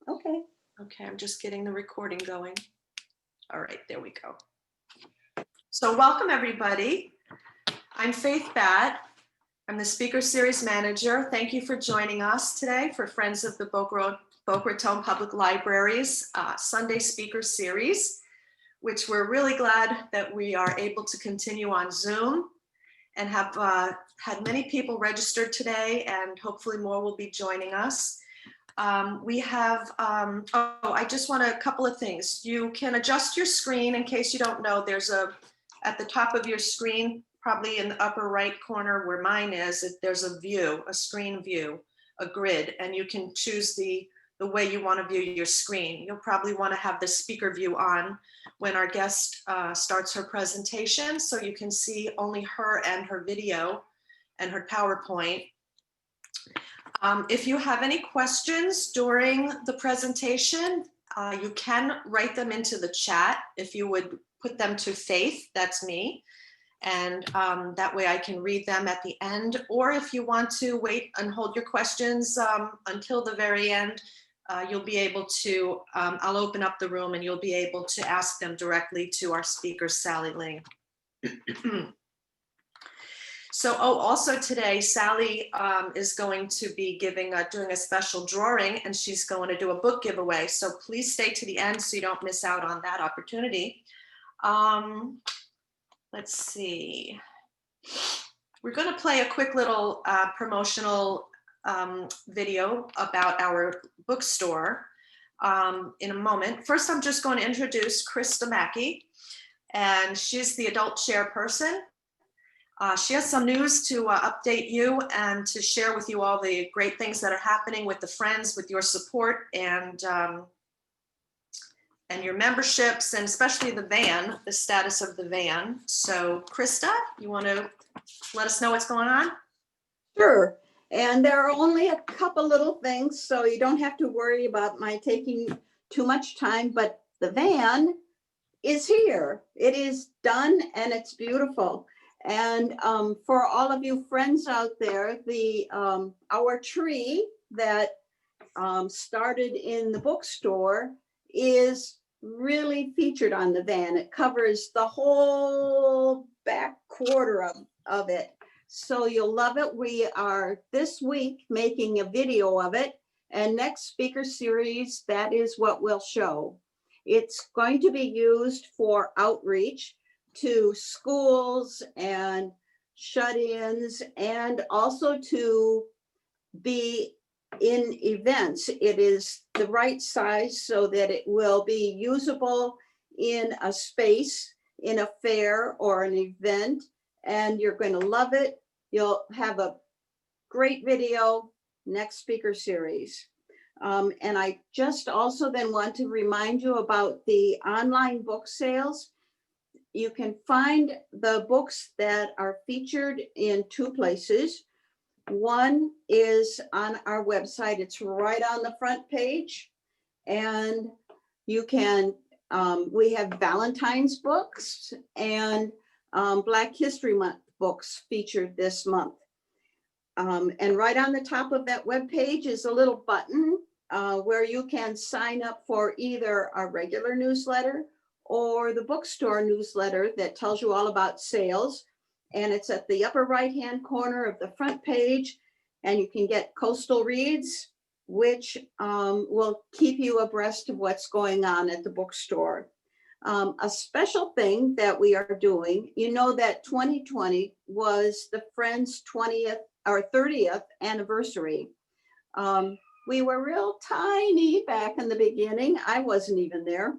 Okay. Okay, I'm just getting the recording going. All right, there we go. So welcome everybody. I'm Faith Batt. I'm the Speaker Series Manager. Thank you for joining us today for Friends of the Boca Raton Public Library's Sunday Speaker Series, which we're really glad that we are able to continue on Zoom and have had many people registered today, and hopefully more will be joining us. We have, I just want a couple of things. You can adjust your screen. In case you don't know, there's at the top of your screen, probably in the upper right corner where mine is, there's a view, a screen view, a grid, and you can choose the way you want to view your screen. You'll probably want to have the speaker view on when our guest starts her presentation, so you can see only her and her video and her PowerPoint. If you have any questions during the presentation, you can write them into the chat. If you would put them to Faith, that's me, and that way I can read them at the end. Or if you want to wait and hold your questions until the very end, you'll be able to, I'll open up the room and you'll be able to ask them directly to our speaker, Sally Ling. So, also today, Sally is going to be doing a special drawing, and she's going to do a book giveaway. So please stay to the end so you don't miss out on that opportunity. Let's see. We're going to play a quick little promotional video about our bookstore in a moment. First, I'm just going to introduce Krista Mackey, and she's the adult chairperson. She has some news to update you and to share with you all the great things that are happening with the Friends, with your support and your memberships, and especially the van, the status of the van. So Krista, you want to let us know what's going on? Sure. And there are only a couple little things, so you don't have to worry about my taking too much time, but the van is here. It is done and it's beautiful. And for all of you friends out there, our tree that started in the bookstore is really featured on the van. It covers the whole back quarter of it. So you'll love it. We are this week making a video of it, and next speaker series, that is what we'll show. It's going to be used for outreach to schools and shut-ins, and also to be in events. It is the right size so that it will be usable in a space, in a fair or an event, and you're going to love it. You'll have a great video next speaker series. And I just also then want to remind you about the online book sales. You can find the books that are featured in two places. One is on our website. It's right on the front page. And you can, we have Valentine's books and Black History Month books featured this month. And right on the top of that web page is a little button where you can sign up for either our regular newsletter or the bookstore newsletter that tells you all about sales. And it's at the upper right-hand corner of the front page. And you can get Coastal Reads, which will keep you abreast of what's going on at the bookstore. A special thing that we are doing, you know that 2020 was the Friends 30th anniversary. We were real tiny back in the beginning. I wasn't even there,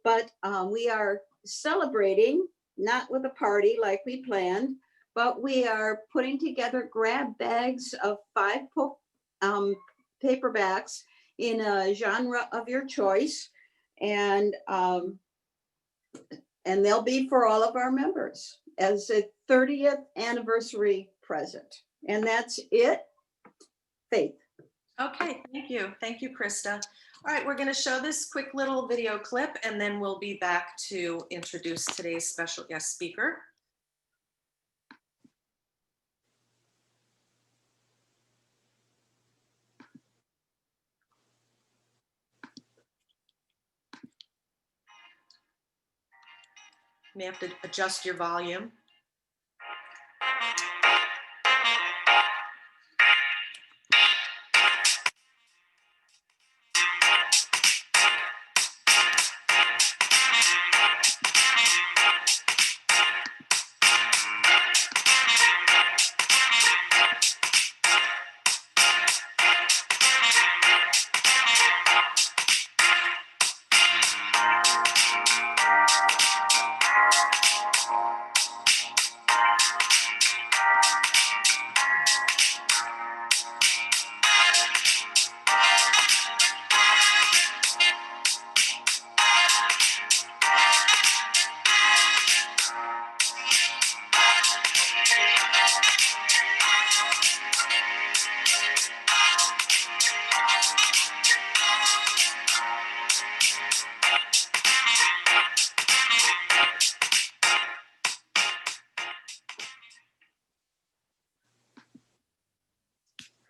but we are celebrating, not with a party like we planned, but we are putting together grab bags of 5 paperbacks in a genre of your choice. And they'll be for all of our members as a 30th anniversary present. And that's it. Faith. Okay, thank you. Thank you, Krista. All right, we're going to show this quick little video clip, and then we'll be back to introduce today's special guest speaker. You may have to adjust your volume.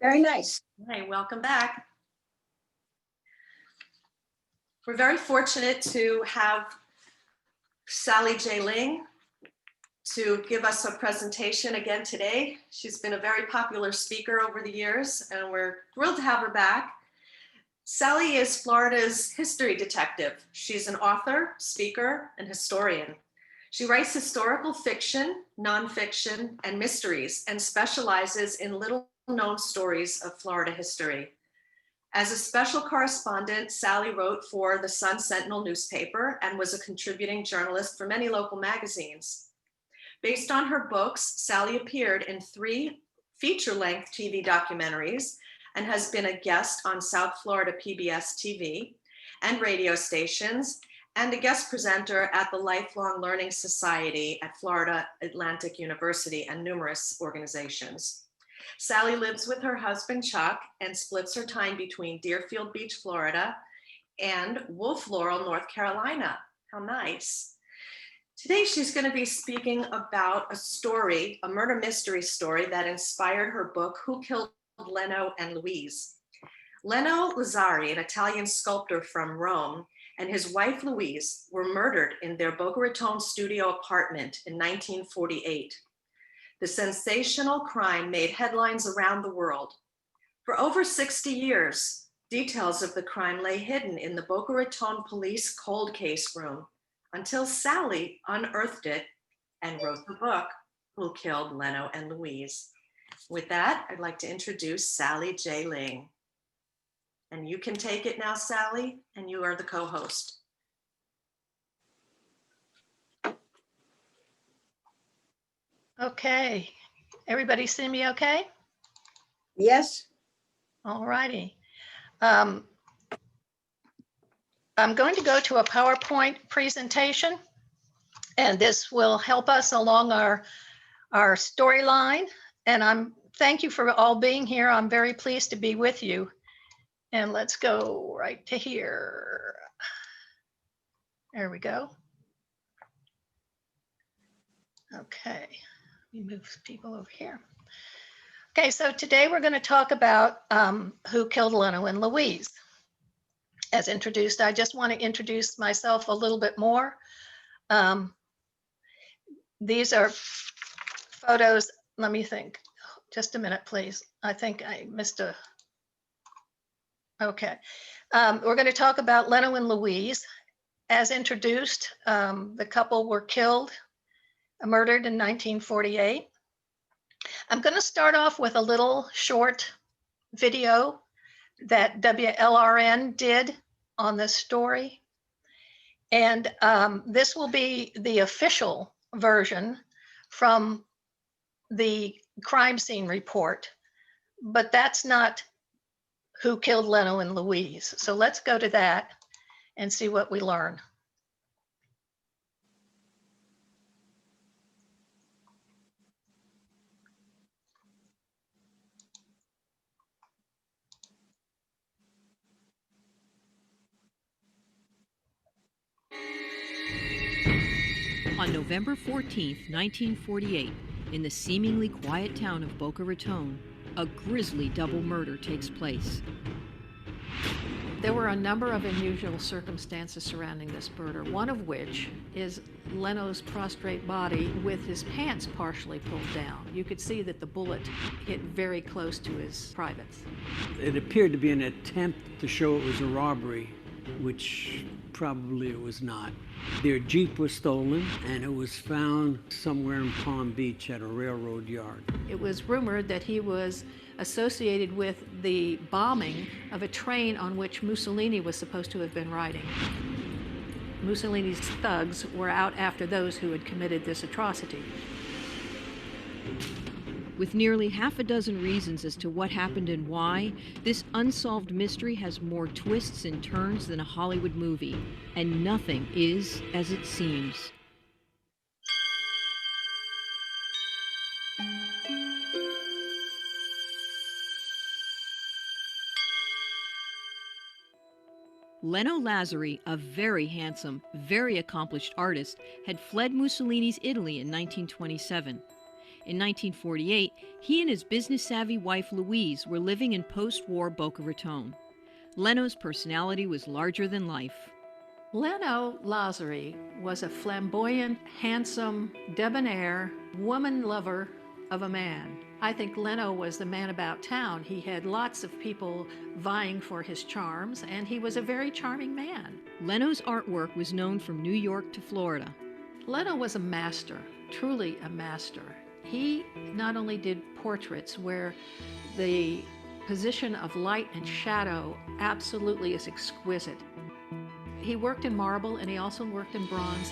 Very nice. Hey, welcome back. We're very fortunate to have Sally J. Ling to give us a presentation again today. She's been a very popular speaker over the years, and we're thrilled to have her back. Sally is Florida's history detective. She's an author, speaker, and historian. She writes historical fiction, nonfiction, and mysteries, and specializes in little-known stories of Florida history. As a special correspondent, Sally wrote for the Sun Sentinel newspaper and was a contributing journalist for many local magazines. Based on her books, Sally appeared in 3 feature-length TV documentaries and has been a guest on South Florida PBS TV and radio stations, and a guest presenter at the Lifelong Learning Society at Florida Atlantic University and numerous organizations. Sally lives with her husband, Chuck, and splits her time between Deerfield Beach, Florida, and Wolf Laurel, North Carolina. How nice. Today, she's going to be speaking about a story, a murder mystery story that inspired her book, Who Killed Leno and Louise? Leno Lazzari, an Italian sculptor from Rome, and his wife, Louise, were murdered in their Boca Raton studio apartment in 1948. The sensational crime made headlines around the world. For over 60 years, details of the crime lay hidden in the Boca Raton police cold case room until Sally unearthed it and wrote the book, Who Killed Leno and Louise? With that, I'd like to introduce Sally J. Ling. And you can take it now, Sally, and you are the co-host. Okay, everybody see me okay? Yes. All righty. I'm going to go to a PowerPoint presentation, and this will help us along our storyline. And thank you for all being here. I'm very pleased to be with you. And let's go right to here. There we go. Okay, let me move people over here. Okay, so today we're going to talk about Who Killed Leno and Louise. As introduced, I just want to introduce myself a little bit more. These are photos. Let me think. Just a minute, please. I think I missed a. Okay. We're going to talk about Leno and Louise. As introduced, the couple were murdered in 1948. I'm going to start off with a little short video that WLRN did on this story. And this will be the official version from the crime scene report, but that's not Who Killed Leno and Louise. So let's go to that and see what we learn. On November 14th, 1948, in the seemingly quiet town of Boca Raton, a grisly double murder takes place. There were a number of unusual circumstances surrounding this murder, one of which is Leno's prostrate body with his pants partially pulled down. You could see that the bullet hit very close to his privates. It appeared to be an attempt to show it was a robbery, which probably it was not. Their Jeep was stolen, and it was found somewhere in Palm Beach at a railroad yard. It was rumored that he was associated with the bombing of a train on which Mussolini was supposed to have been riding. Mussolini's thugs were out after those who had committed this atrocity. With nearly half a dozen reasons as to what happened and why, this unsolved mystery has more twists and turns than a Hollywood movie, and nothing is as it seems. Leno Lazzari, a very handsome, very accomplished artist, had fled Mussolini's Italy in 1927. In 1948, he and his business-savvy wife Louise were living in post-war Boca Raton. Leno's personality was larger than life. Leno Lazzari was a flamboyant, handsome, debonair, woman lover of a man. I think Leno was the man about town. He had lots of people vying for his charms, and he was a very charming man. Leno's artwork was known from New York to Florida. Leno was a master, truly a master. He not only did portraits where the position of light and shadow absolutely is exquisite. He worked in marble, and he also worked in bronze.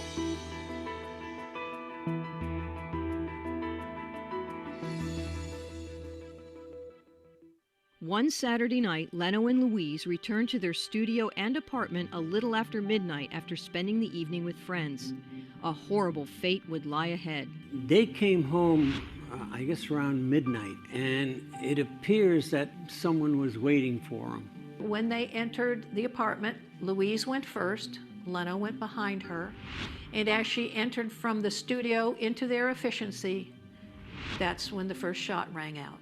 One Saturday night, Leno and Louise returned to their studio and apartment a little after midnight after spending the evening with friends. A horrible fate would lie ahead. They came home, I guess around midnight, and it appears that someone was waiting for them. When they entered the apartment, Louise went first, Leno went behind her, and as she entered from the studio into their efficiency, that's when the first shot rang out.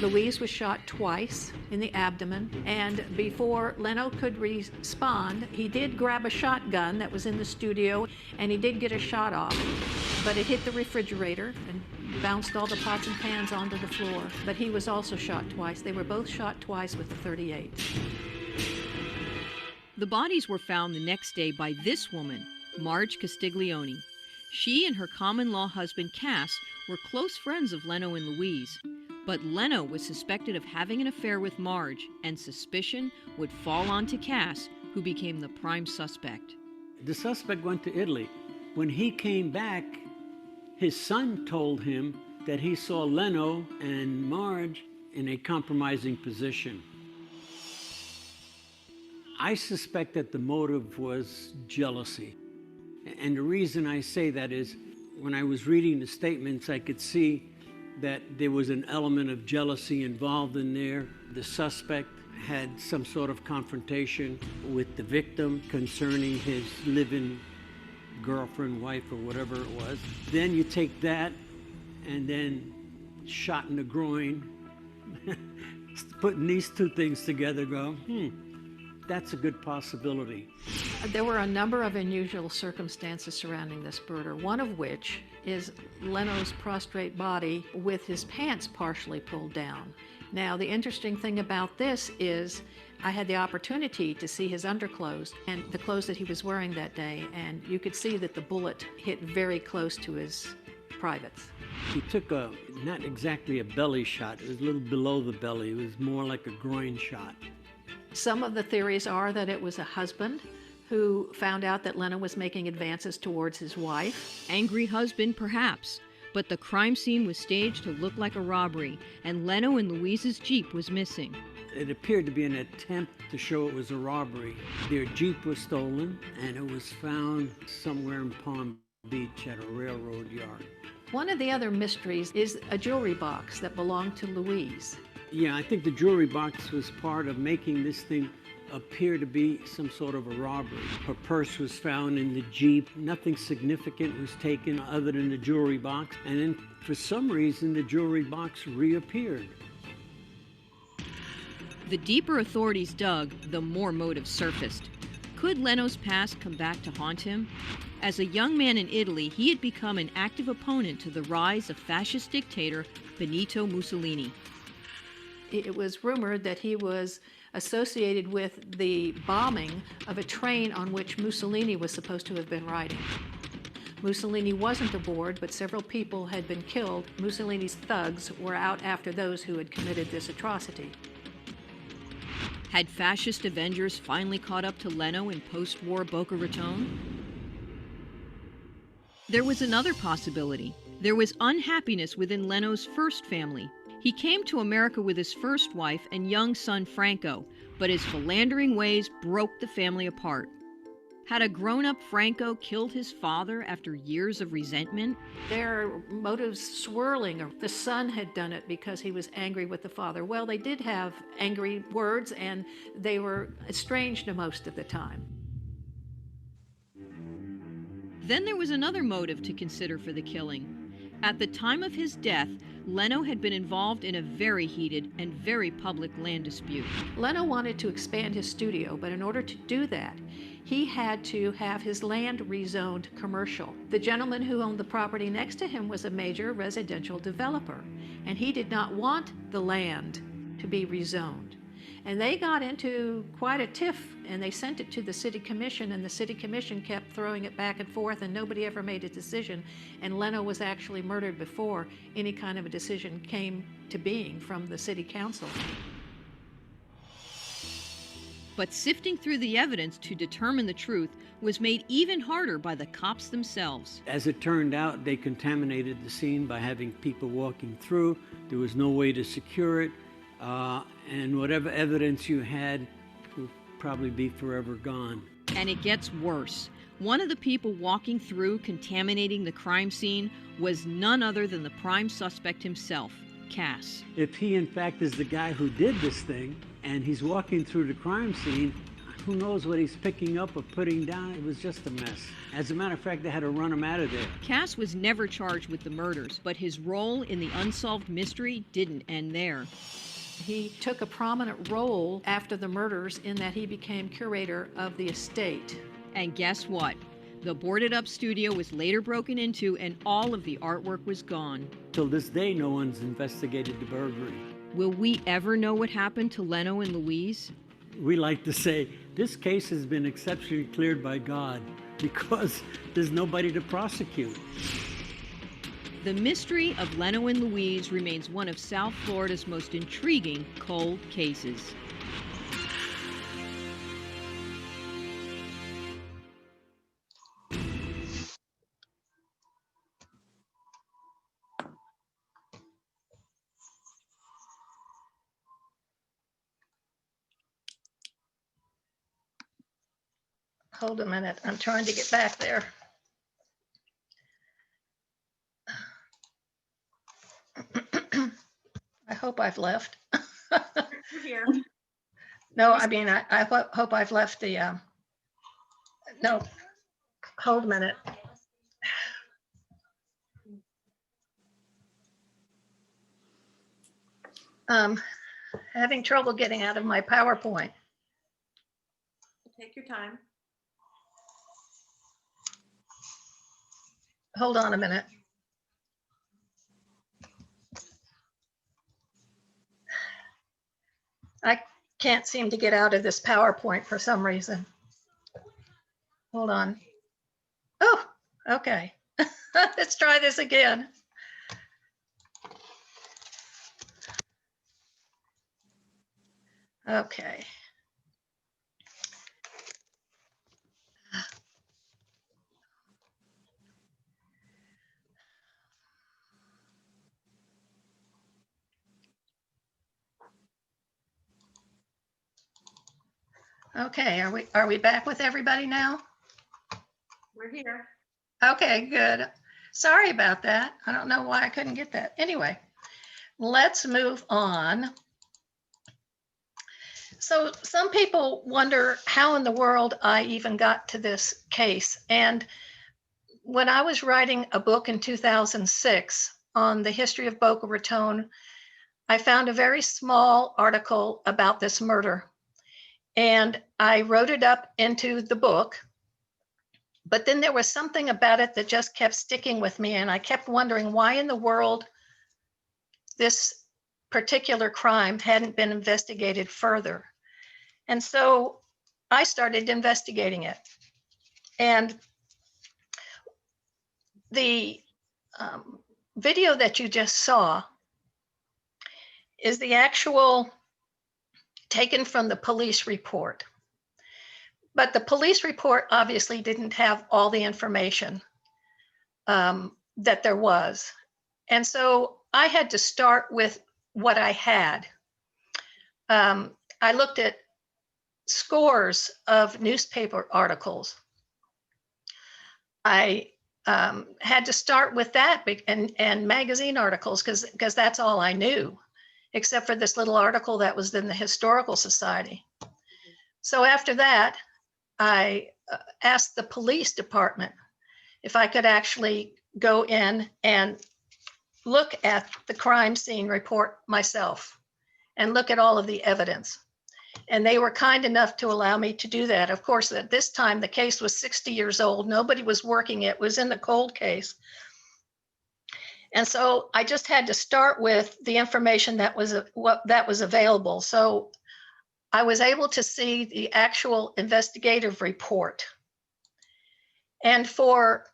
Louise was shot twice in the abdomen, and before Leno could respond, he did grab a shotgun that was in the studio, and he did get a shot off, but it hit the refrigerator and bounced all the pots and pans onto the floor. But he was also shot twice. They were both shot twice with the .38. The bodies were found the next day by this woman, Marge Castiglioni. She and her common-law husband, Cass, were close friends of Leno and Louise. But Leno was suspected of having an affair with Marge, and suspicion would fall onto Cass, who became the prime suspect. The suspect went to Italy. When he came back, his son told him that he saw Leno and Marge in a compromising position. I suspect that the motive was jealousy. And the reason I say that is, when I was reading the statements, I could see that there was an element of jealousy involved in there. The suspect had some sort of confrontation with the victim concerning his live-in girlfriend, wife, or whatever it was. Then you take that and then shot in the groin. Putting these two things together, go, that's a good possibility. There were a number of unusual circumstances surrounding this murder, one of which is Leno's prostrate body with his pants partially pulled down. Now, the interesting thing about this is I had the opportunity to see his underclothes and the clothes that he was wearing that day, and you could see that the bullet hit very close to his privates. He took not exactly a belly shot, it was a little below the belly, it was more like a groin shot. Some of the theories are that it was a husband who found out that Leno was making advances towards his wife. Angry husband, perhaps, but the crime scene was staged to look like a robbery, and Leno and Louise's Jeep was missing. It appeared to be an attempt to show it was a robbery. Their Jeep was stolen, and it was found somewhere in Palm Beach at a railroad yard. One of the other mysteries is a jewelry box that belonged to Louise. Yeah, I think the jewelry box was part of making this thing appear to be some sort of a robbery. Her purse was found in the Jeep. Nothing significant was taken other than the jewelry box. And then for some reason, the jewelry box reappeared. The deeper authorities dug, the more motives surfaced. Could Leno's past come back to haunt him? As a young man in Italy, he had become an active opponent to the rise of fascist dictator Benito Mussolini. It was rumored that he was associated with the bombing of a train on which Mussolini was supposed to have been riding. Mussolini wasn't aboard, but several people had been killed. Mussolini's thugs were out after those who had committed this atrocity. Had fascist avengers finally caught up to Leno in post-war Boca Raton? There was another possibility. There was unhappiness within Leno's first family. He came to America with his first wife and young son Franco, but his philandering ways broke the family apart. Had a grown-up Franco killed his father after years of resentment? There are motives swirling. Or the son had done it because he was angry with the father. Well, they did have angry words, and they were estranged most of the time. Then there was another motive to consider for the killing. At the time of his death, Leno had been involved in a very heated and very public land dispute. Leno wanted to expand his studio, but in order to do that, he had to have his land rezoned commercial. The gentleman who owned the property next to him was a major residential developer, and he did not want the land to be rezoned. And they got into quite a tiff, and they sent it to the city commission, and the city commission kept throwing it back and forth, and nobody ever made a decision. And Leno was actually murdered before any kind of a decision came to being from the city council. But sifting through the evidence to determine the truth was made even harder by the cops themselves. As it turned out, they contaminated the scene by having people walking through. There was no way to secure it. And whatever evidence you had would probably be forever gone. And it gets worse. One of the people walking through contaminating the crime scene was none other than the prime suspect himself, Cass. If he in fact is the guy who did this thing and he's walking through the crime scene, who knows what he's picking up or putting down? It was just a mess. As a matter of fact, they had to run him out of there. Cass was never charged with the murders, but his role in the unsolved mystery didn't end there. He took a prominent role after the murders in that he became curator of the estate. And guess what? The boarded-up studio was later broken into and all of the artwork was gone. Till this day, no one's investigated the burglary. Will we ever know what happened to Leno and Louise? We like to say, this case has been exceptionally cleared by God because there's nobody to prosecute. The mystery of Leno and Louise remains one of South Florida's most intriguing cold cases. Hold a minute, I'm trying to get back there. I hope I've left. We're here. No, I mean, I hope I've left the, no, hold a minute. Having trouble getting out of my PowerPoint. Take your time. Hold on a minute. I can't seem to get out of this PowerPoint for some reason. Hold on. Oh, okay. Let's try this again. Okay. Okay, are we back with everybody now? We're here. Okay, good. Sorry about that. I don't know why I couldn't get that. Anyway, let's move on. So some people wonder how in the world I even got to this case. And when I was writing a book in 2006 on the history of Boca Raton, I found a very small article about this murder, and I wrote it up into the book. But then there was something about it that just kept sticking with me, and I kept wondering why in the world this particular crime hadn't been investigated further. And so I started investigating it. And the video that you just saw is the actual taken from the police report. But the police report obviously didn't have all the information that there was. And so I had to start with what I had. I looked at scores of newspaper articles. I had to start with that and magazine articles because that's all I knew, except for this little article that was in the Historical Society. So after that, I asked the police department if I could actually go in and look at the crime scene report myself and look at all of the evidence. And they were kind enough to allow me to do that. Of course, at this time, the case was 60 years old. Nobody was working it. It was in the cold case. And so I just had to start with the information that was available. So I was able to see the actual investigative report. And for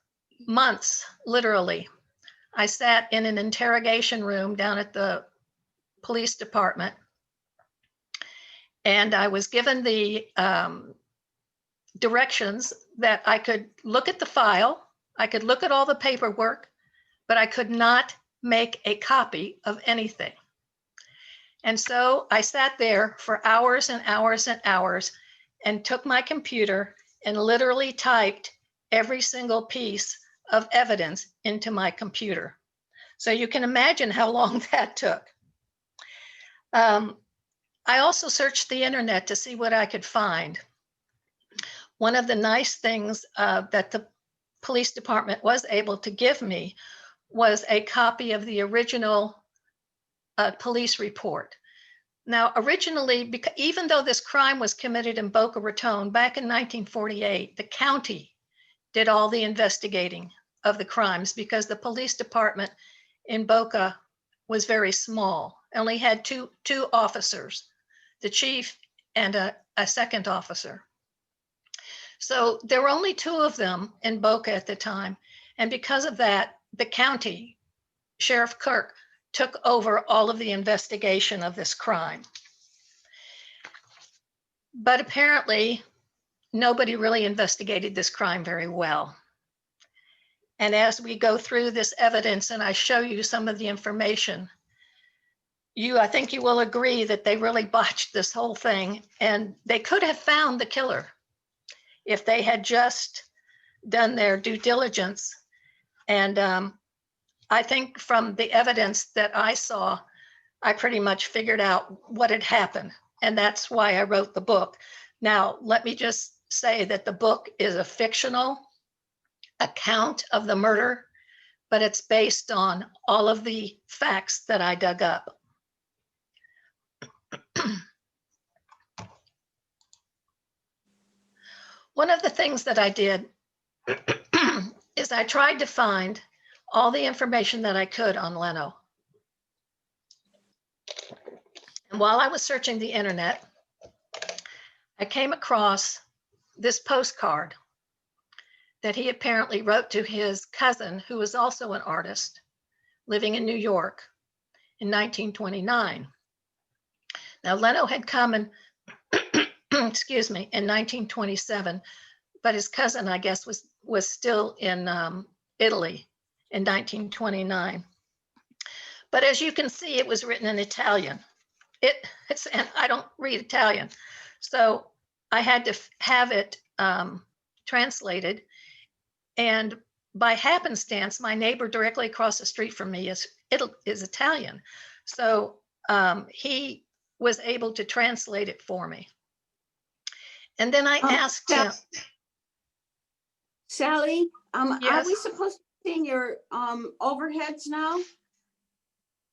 months, literally, I sat in an interrogation room down at the police department. And I was given the directions that I could look at the file, I could look at all the paperwork, but I could not make a copy of anything. And so I sat there for hours and hours and hours and took my computer and literally typed every single piece of evidence into my computer. So you can imagine how long that took. I also searched the internet to see what I could find. One of the nice things that the police department was able to give me was a copy of the original police report. Now, originally, even though this crime was committed in Boca Raton back in 1948, the county did all the investigating of the crimes because the police department in Boca was very small, only had two officers, the chief and a second officer. So there were only two of them in Boca at the time. And because of that, the county, Sheriff Kirk, took over all of the investigation of this crime. But apparently, nobody really investigated this crime very well. And as we go through this evidence and I show you some of the information, I think you will agree that they really botched this whole thing, and they could have found the killer if they had just done their due diligence. And I think from the evidence that I saw, I pretty much figured out what had happened. And that's why I wrote the book. Now, let me just say that the book is a fictional account of the murder, but it's based on all of the facts that I dug up. One of the things that I did is I tried to find all the information that I could on Leno. And while I was searching the internet, I came across this postcard that he apparently wrote to his cousin, who was also an artist living in New York in 1929. Now, Leno had come in, excuse me, in 1927, but his cousin, I guess, was still in Italy in 1929. But as you can see, it was written in Italian. And I don't read Italian, so I had to have it translated. And by happenstance, my neighbor directly across the street from me is Italian, so he was able to translate it for me. And then I asked him, Sally, are Yes. we supposed to be seeing your overheads now?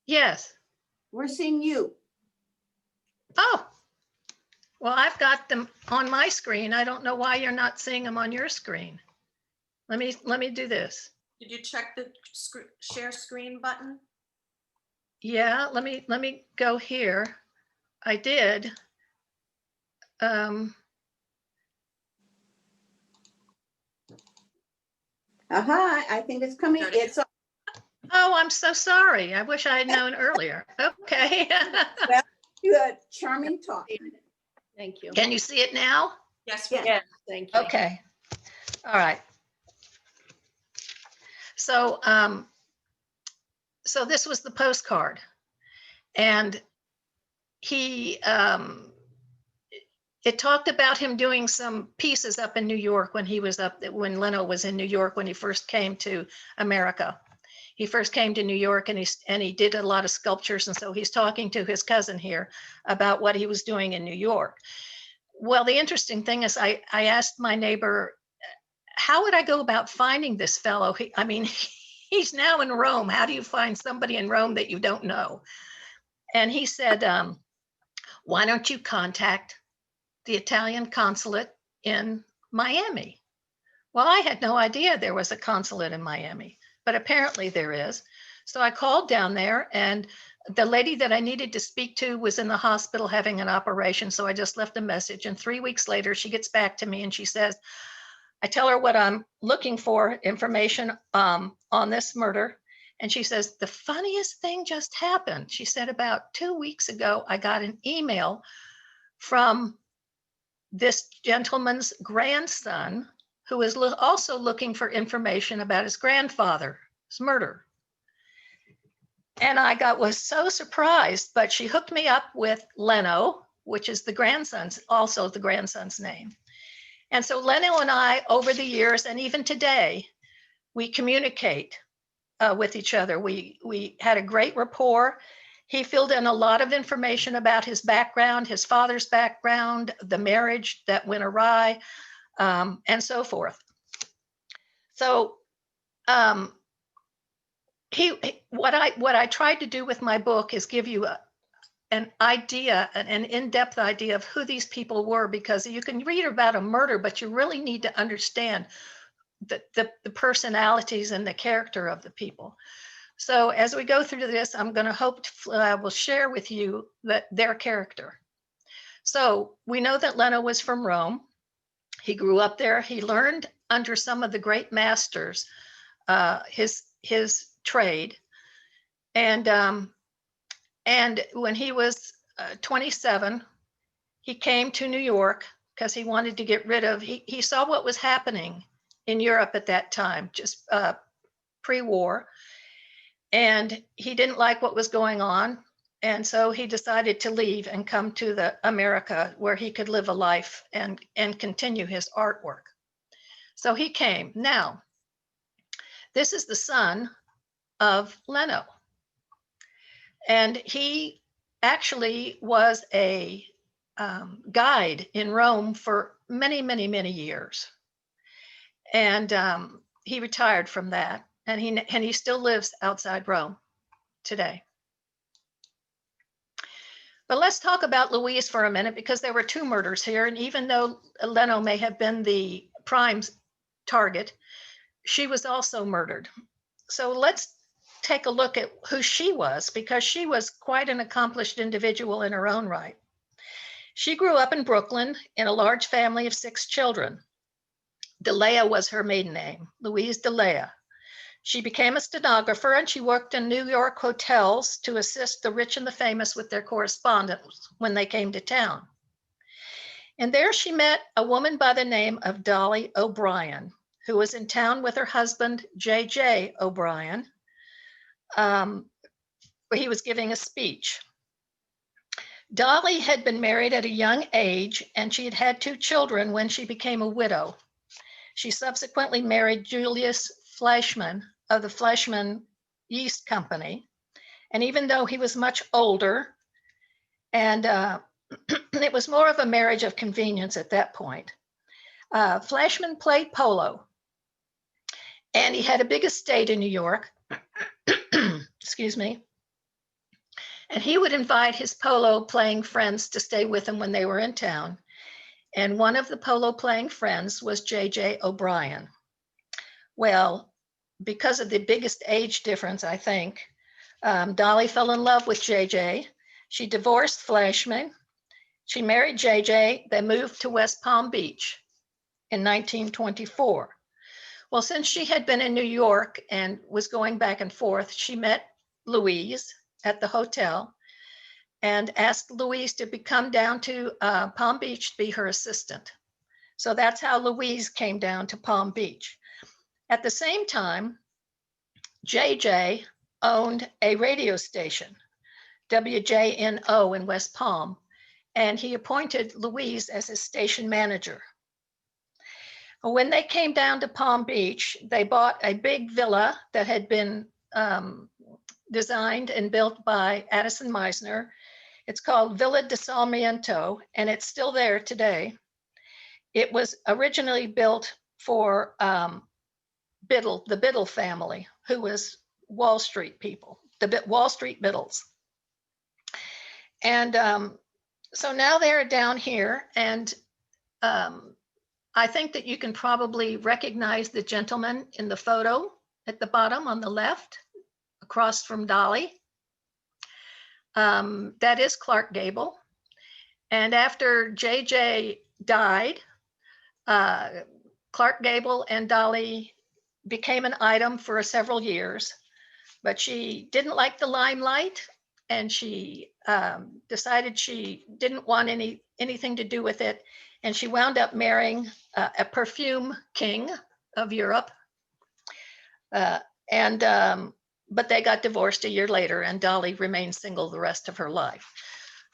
yes. We're seeing you. Oh, well, I've got them on my screen. I don't know why you're not seeing them on your screen. Let me do this. Did you check the share screen button? Yeah, let me go here. I did. Aha, I think it's coming. There it is. It's Oh, I'm so sorry. I wish I had known earlier. Okay. good, charming talk. Thank you. Can you see it now? Yes, Yeah. Yes, thank you. Okay. All right. So, so this was the postcard, and he, it talked about him doing some pieces up in New York when he was when Leno was in New York when he first came to America. He first came to New York and he did a lot of sculptures, and so he's talking to his cousin here about what he was doing in New York. Well, the interesting thing is I asked my neighbor, how would I go about finding this fellow? I mean, he's now in Rome. How do you find somebody in Rome that you don't know? And he said, why don't you contact the Italian consulate in Miami? Well, I had no idea there was a consulate in Miami, but apparently there is. So I called down there, and the lady that I needed to speak to was in the hospital having an operation. So I just left a message, and 3 weeks later, she gets back to me and she says, I tell her what I'm looking for, information on this murder. And she says, the funniest thing just happened. She said, about 2 weeks ago, I got an email from this gentleman's grandson who is also looking for information about his grandfather's murder. And I was so surprised, but she hooked me up with Leno, which is also the grandson's name. And so Leno and I, over the years, and even today, we communicate with each other. We had a great rapport. He filled in a lot of information about his background, his father's background, the marriage that went awry, and so forth. So what I tried to do with my book is give you an idea, an in-depth idea of who these people were, because you can read about a murder, but you really need to understand the personalities and the character of the people. So as we go through this, I'm going to hope I will share with you their character. So we know that Leno was from Rome. He grew up there. He learned under some of the great masters his trade. And when he was 27, he came to New York because he wanted to get rid of, he saw what was happening in Europe at that time, just pre-war. And he didn't like what was going on. And so he decided to leave and come to America where he could live a life and continue his artwork. So he came. Now, this is the son of Leno. And he actually was a guide in Rome for many, many, many years. And he retired from that. And he still lives outside Rome today. But let's talk about Louise for a minute, because there were two murders here. And even though Leno may have been the prime target, she was also murdered. So let's take a look at who she was, because she was quite an accomplished individual in her own right. She grew up in Brooklyn in a large family of 6 children. DeLea was her maiden name, Louise DeLea. She became a stenographer, and she worked in New York hotels to assist the rich and the famous with their correspondence when they came to town. And there she met a woman by the name of Dolly O'Brien, who was in town with her husband, J.J. O'Brien, where he was giving a speech. Dolly had been married at a young age, and she had had 2 children when she became a widow. She subsequently married Julius Fleischmann of the Fleischmann Yeast Company. And even though he was much older, and it was more of a marriage of convenience at that point, Fleischmann played polo, and he had a big estate in New York. Excuse me. And he would invite his polo playing friends to stay with him when they were in town. And one of the polo playing friends was J.J. O'Brien. Well, because of the biggest age difference, I think, Dolly fell in love with J.J. She divorced Flashman. She married J.J. They moved to West Palm Beach in 1924. Well, since she had been in New York and was going back and forth, she met Louise at the hotel and asked Louise to come down to Palm Beach to be her assistant. So that's how Louise came down to Palm Beach. At the same time, JJ owned a radio station, WJNO in West Palm, and he appointed Louise as his station manager. When they came down to Palm Beach, they bought a big villa that had been designed and built by Addison Meisner. It's called Villa de Sarmiento, and it's still there today. It was originally built for Biddle, the Biddle family, who was Wall Street people, the Wall Street Biddles. And so now they're down here, and I think that you can probably recognize the gentleman in the photo at the bottom on the left, across from Dolly. That is Clark Gable. And after JJ died, Clark Gable and Dolly became an item for several years, but she didn't like the limelight, and she decided she didn't want anything to do with it. And she wound up marrying a perfume king of Europe. But they got divorced a year later, and Dolly remained single the rest of her life.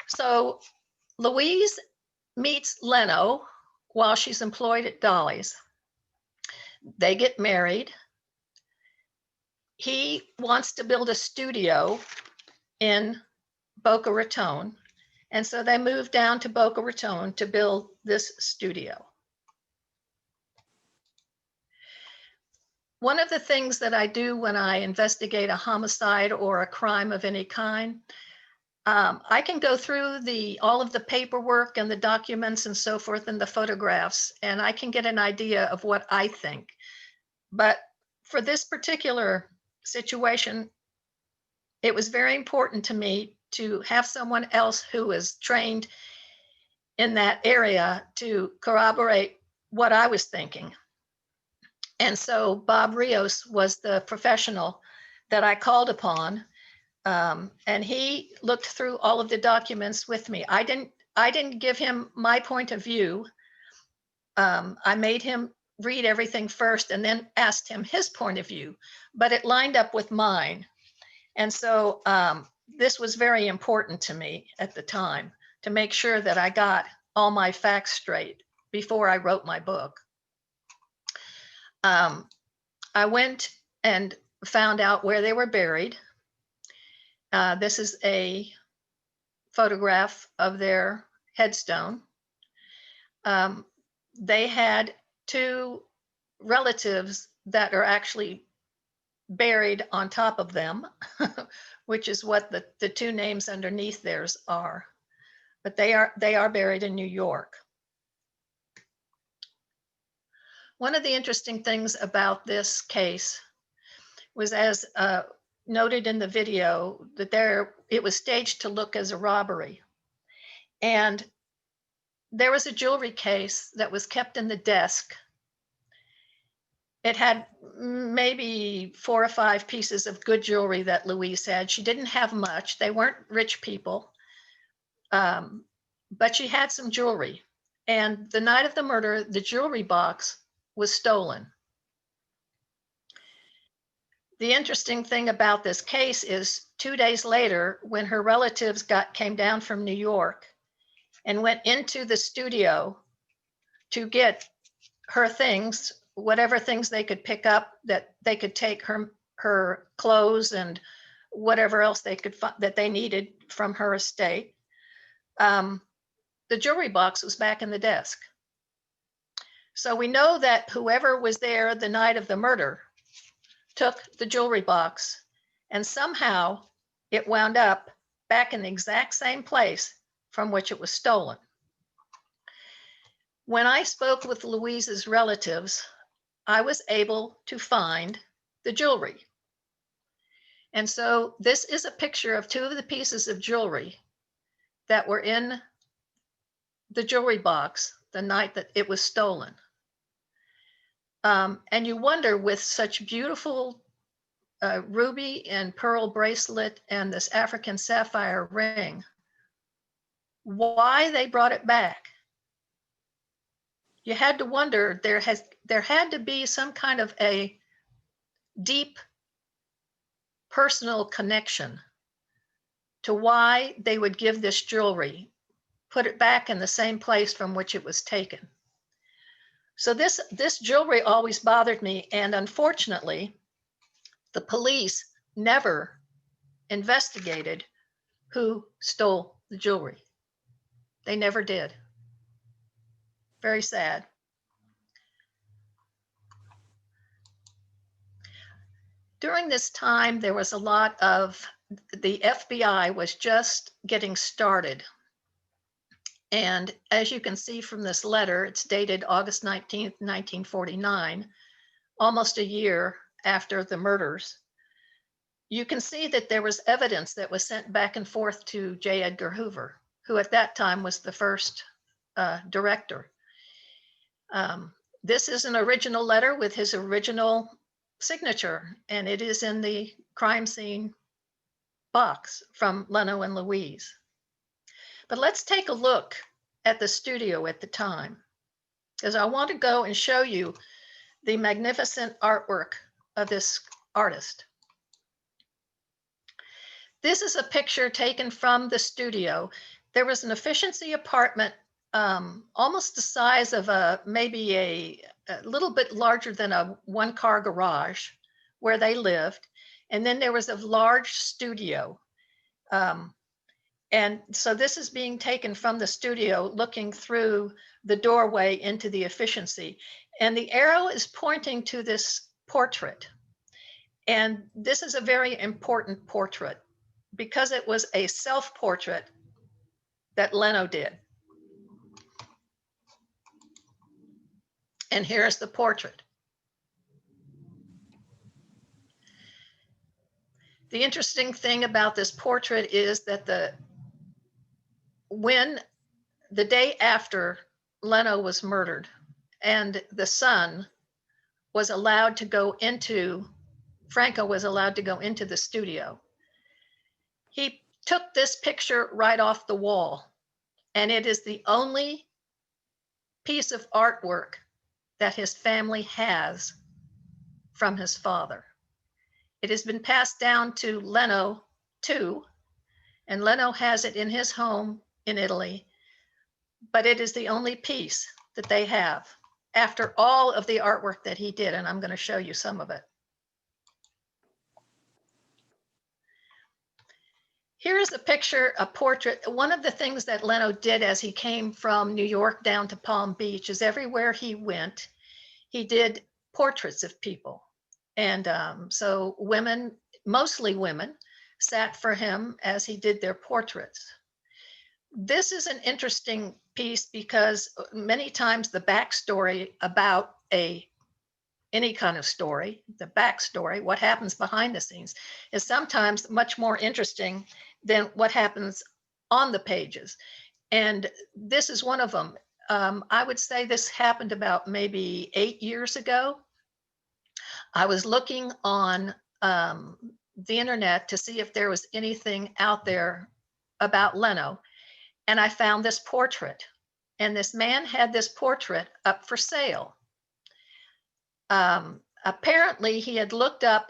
So Louise meets Leno while she's employed at Dolly's. They get married. He wants to build a studio in Boca Raton. And so they moved down to Boca Raton to build this studio. One of the things that I do when I investigate a homicide or a crime of any kind, I can go through all of the paperwork and the documents and so forth and the photographs, and I can get an idea of what I think. But for this particular situation, it was very important to me to have someone else who is trained in that area to corroborate what I was thinking. And so Bob Rios was the professional that I called upon, and he looked through all of the documents with me. I didn't give him my point of view. I made him read everything first and then asked him his point of view, but it lined up with mine. And so this was very important to me at the time, to make sure that I got all my facts straight before I wrote my book. I went and found out where they were buried. This is a photograph of their headstone. They had two relatives that are actually buried on top of them, which is what the two names underneath theirs are. But they are buried in New York. One of the interesting things about this case was, as noted in the video, that it was staged to look as a robbery. And there was a jewelry case that was kept in the desk. It had maybe 4 or 5 pieces of good jewelry that Louise had. She didn't have much. They weren't rich people, but she had some jewelry. And the night of the murder, the jewelry box was stolen. The interesting thing about this case is 2 days later, when her relatives came down from New York and went into the studio to get her things, whatever things they could pick up, that they could take her clothes and whatever else they could that they needed from her estate, the jewelry box was back in the desk. So we know that whoever was there the night of the murder took the jewelry box, and somehow it wound up back in the exact same place from which it was stolen. When I spoke with Louise's relatives, I was able to find the jewelry. And so this is a picture of two of the pieces of jewelry that were in the jewelry box the night that it was stolen. And you wonder, with such beautiful ruby and pearl bracelet and this African sapphire ring, why they brought it back. You had to wonder, there had to be some kind of a deep personal connection to why they would give this jewelry, put it back in the same place from which it was taken. So this jewelry always bothered me, and unfortunately, the police never investigated who stole the jewelry. They never did. Very sad. During this time, there was a lot of, the FBI was just getting started. And as you can see from this letter, it's dated August 19th, 1949, almost a year after the murders. You can see that there was evidence that was sent back and forth to J. Edgar Hoover, who at that time was the first director. This is an original letter with his original signature, and it is in the crime scene box from Leno and Louise. But let's take a look at the studio at the time, because I want to go and show you the magnificent artwork of this artist. This is a picture taken from the studio. There was an efficiency apartment, almost the size of maybe a little bit larger than a one-car garage where they lived. And then there was a large studio. And so this is being taken from the studio, looking through the doorway into the efficiency. And the arrow is pointing to this portrait. And this is a very important portrait because it was a self-portrait that Leno did. And here's the portrait. The interesting thing about this portrait is that when the day after Leno was murdered and the son was allowed to go into, Franco was allowed to go into the studio, he took this picture right off the wall, and it is the only piece of artwork that his family has from his father. It has been passed down to Leno too, and Leno has it in his home in Italy, but it is the only piece that they have after all of the artwork that he did, and I'm going to show you some of it. Here's a picture, a portrait. One of the things that Leno did as he came from New York down to Palm Beach is everywhere he went, he did portraits of people. And so women, mostly women, sat for him as he did their portraits. This is an interesting piece because many times the backstory about any kind of story, the backstory, what happens behind the scenes, is sometimes much more interesting than what happens on the pages. And this is one of them. I would say this happened about maybe 8 years ago. I was looking on the internet to see if there was anything out there about Leno, and I found this portrait. And this man had this portrait up for sale. Apparently, he had looked up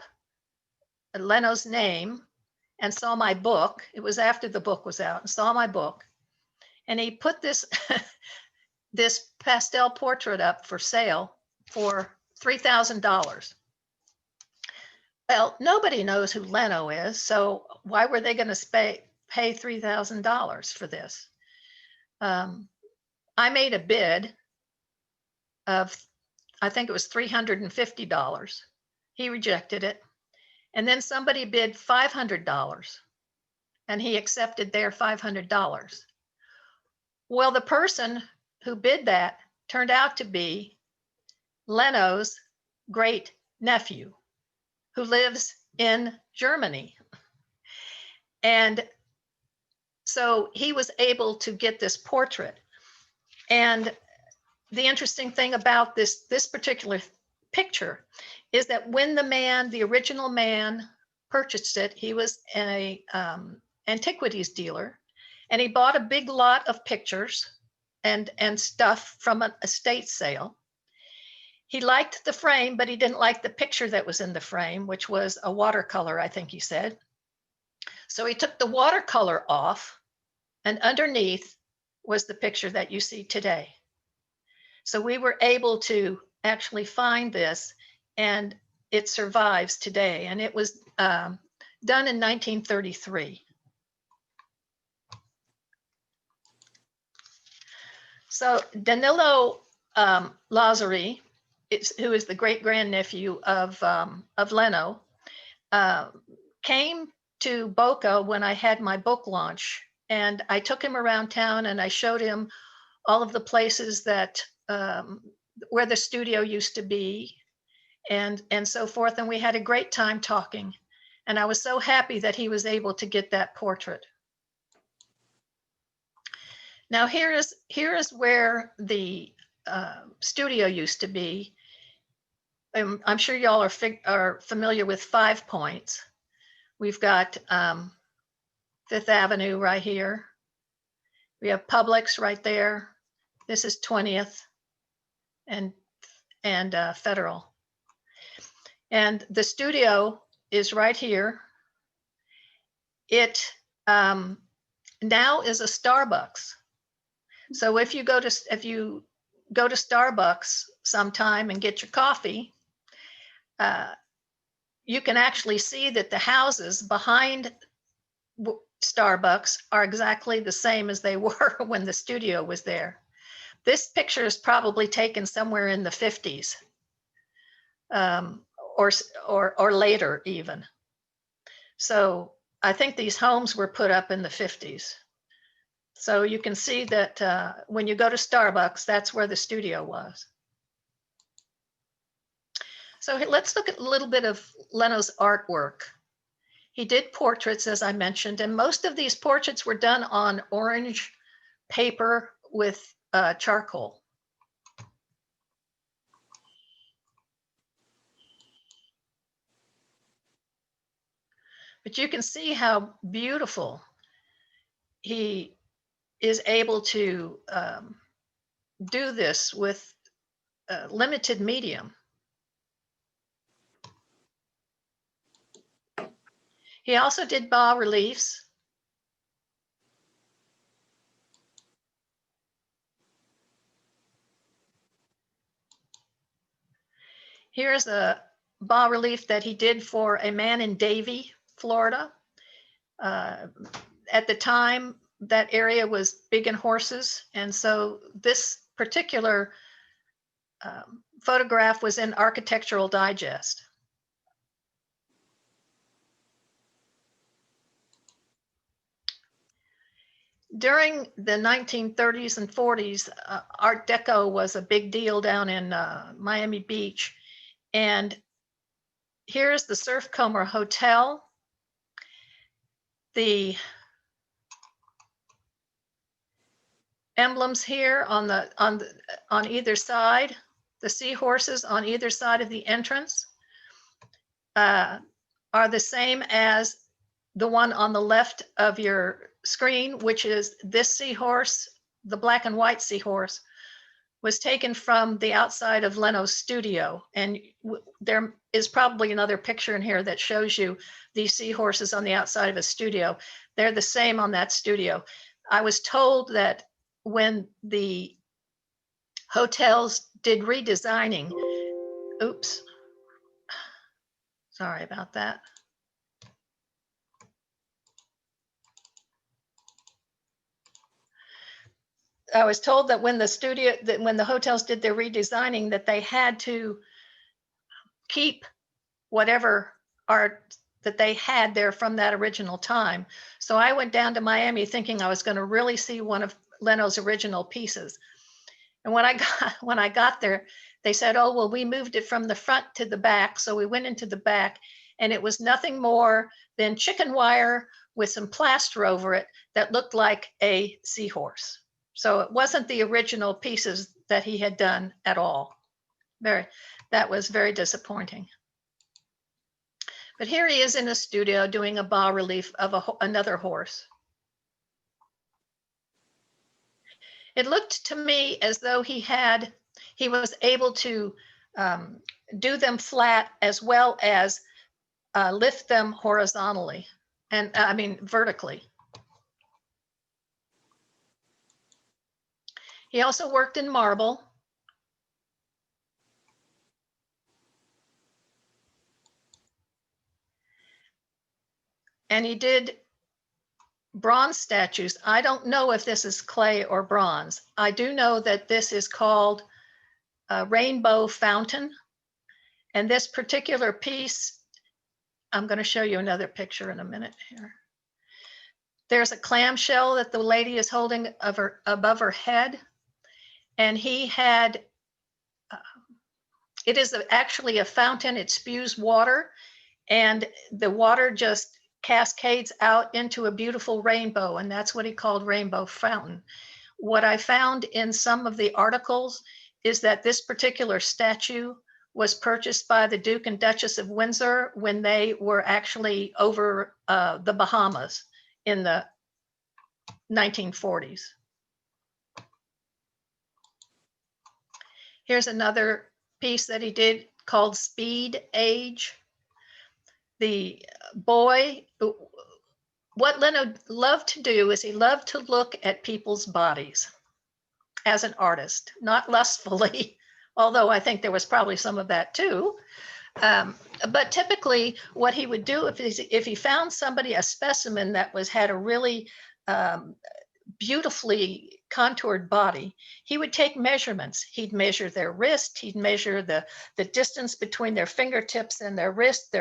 Leno's name and saw my book. It was after the book was out, and saw my book. And he put this, this pastel portrait up for sale for $3,000. Well, nobody knows who Leno is, so why were they going to pay $3,000 for this? I made a bid of, I think it was $350. He rejected it. And then somebody bid $500. and he accepted their $500. Well, the person who bid that turned out to be Leno's great nephew, who lives in Germany. And so he was able to get this portrait. And the interesting thing about this particular picture is that when the original man purchased it, he was a antiquities dealer, and he bought a big lot of pictures and stuff from an estate sale. He liked the frame, but he didn't like the picture that was in the frame, which was a watercolor, I think he said. So he took the watercolor off, and underneath was the picture that you see today. So we were able to actually find this, and it survives today. And it was done in 1933. So Danilo Lazzari, who is the great grandnephew of Leno, came to Boca when I had my book launch, and I took him around town and I showed him all of the places that where the studio used to be, and so forth. And we had a great time talking. And I was so happy that he was able to get that portrait. Now here is where the studio used to be. I'm sure y'all are familiar with 5 Points. We've got Fifth Avenue right here. We have Publix right there. This is 20th and Federal. And the studio is right here. It now is a Starbucks. So if you go to Starbucks sometime and get your coffee, you can actually see that the houses behind Starbucks are exactly the same as they were when the studio was there. This picture is probably taken somewhere in the 50s, or later even. So I think these homes were put up in the 50s. So you can see that when you go to Starbucks, that's where the studio was. So let's look at a little bit of Leno's artwork. He did portraits, as I mentioned, and most of these portraits were done on orange paper with charcoal. But you can see how beautiful he is able to do this with limited medium. He also did bas reliefs. Here's a bas relief that he did for a man in Davie, Florida. At the time, that area was big in horses. And so this particular photograph was in Architectural Digest. During the 1930s and 40s, Art Deco was a big deal down in Miami Beach. And here's the Surf Comer Hotel. The emblems here on either side, the seahorses on either side of the entrance are the same as the one on the left of your screen, which is this seahorse. The black and white seahorse was taken from the outside of Leno's studio. And there is probably another picture in here that shows you these seahorses on the outside of a studio. They're the same on that studio. I was told that when the hotels did redesigning, oops, sorry about that. I was told that when the hotels did their redesigning, that they had to keep whatever art that they had there from that original time. So I went down to Miami thinking I was going to really see one of Leno's original pieces. And when I got there, they said, oh, well, we moved it from the front to the back. So we went into the back, and it was nothing more than chicken wire with some plaster over it that looked like a seahorse. So it wasn't the original pieces that he had done at all. That was very disappointing. But here he is in a studio doing a bas relief of another horse. It looked to me as though he was able to do them flat as well as lift them horizontally, and I mean vertically. He also worked in marble. And he did bronze statues. I don't know if this is clay or bronze. I do know that this is called a rainbow fountain. And this particular piece, I'm going to show you another picture in a minute here. There's a clamshell that the lady is holding above her head. And he had, it is actually a fountain. It spews water, and the water just cascades out into a beautiful rainbow, and that's what he called rainbow fountain. What I found in some of the articles is that this particular statue was purchased by the Duke and Duchess of Windsor when they were actually over the Bahamas in the 1940s. Here's another piece that he did called Speed Age. The boy, what Leno loved to do is he loved to look at people's bodies as an artist, not lustfully, although I think there was probably some of that too. But typically what he would do if he found somebody, a specimen that had a really beautifully contoured body, he would take measurements. He'd measure their wrist, he'd measure the distance between their fingertips and their wrist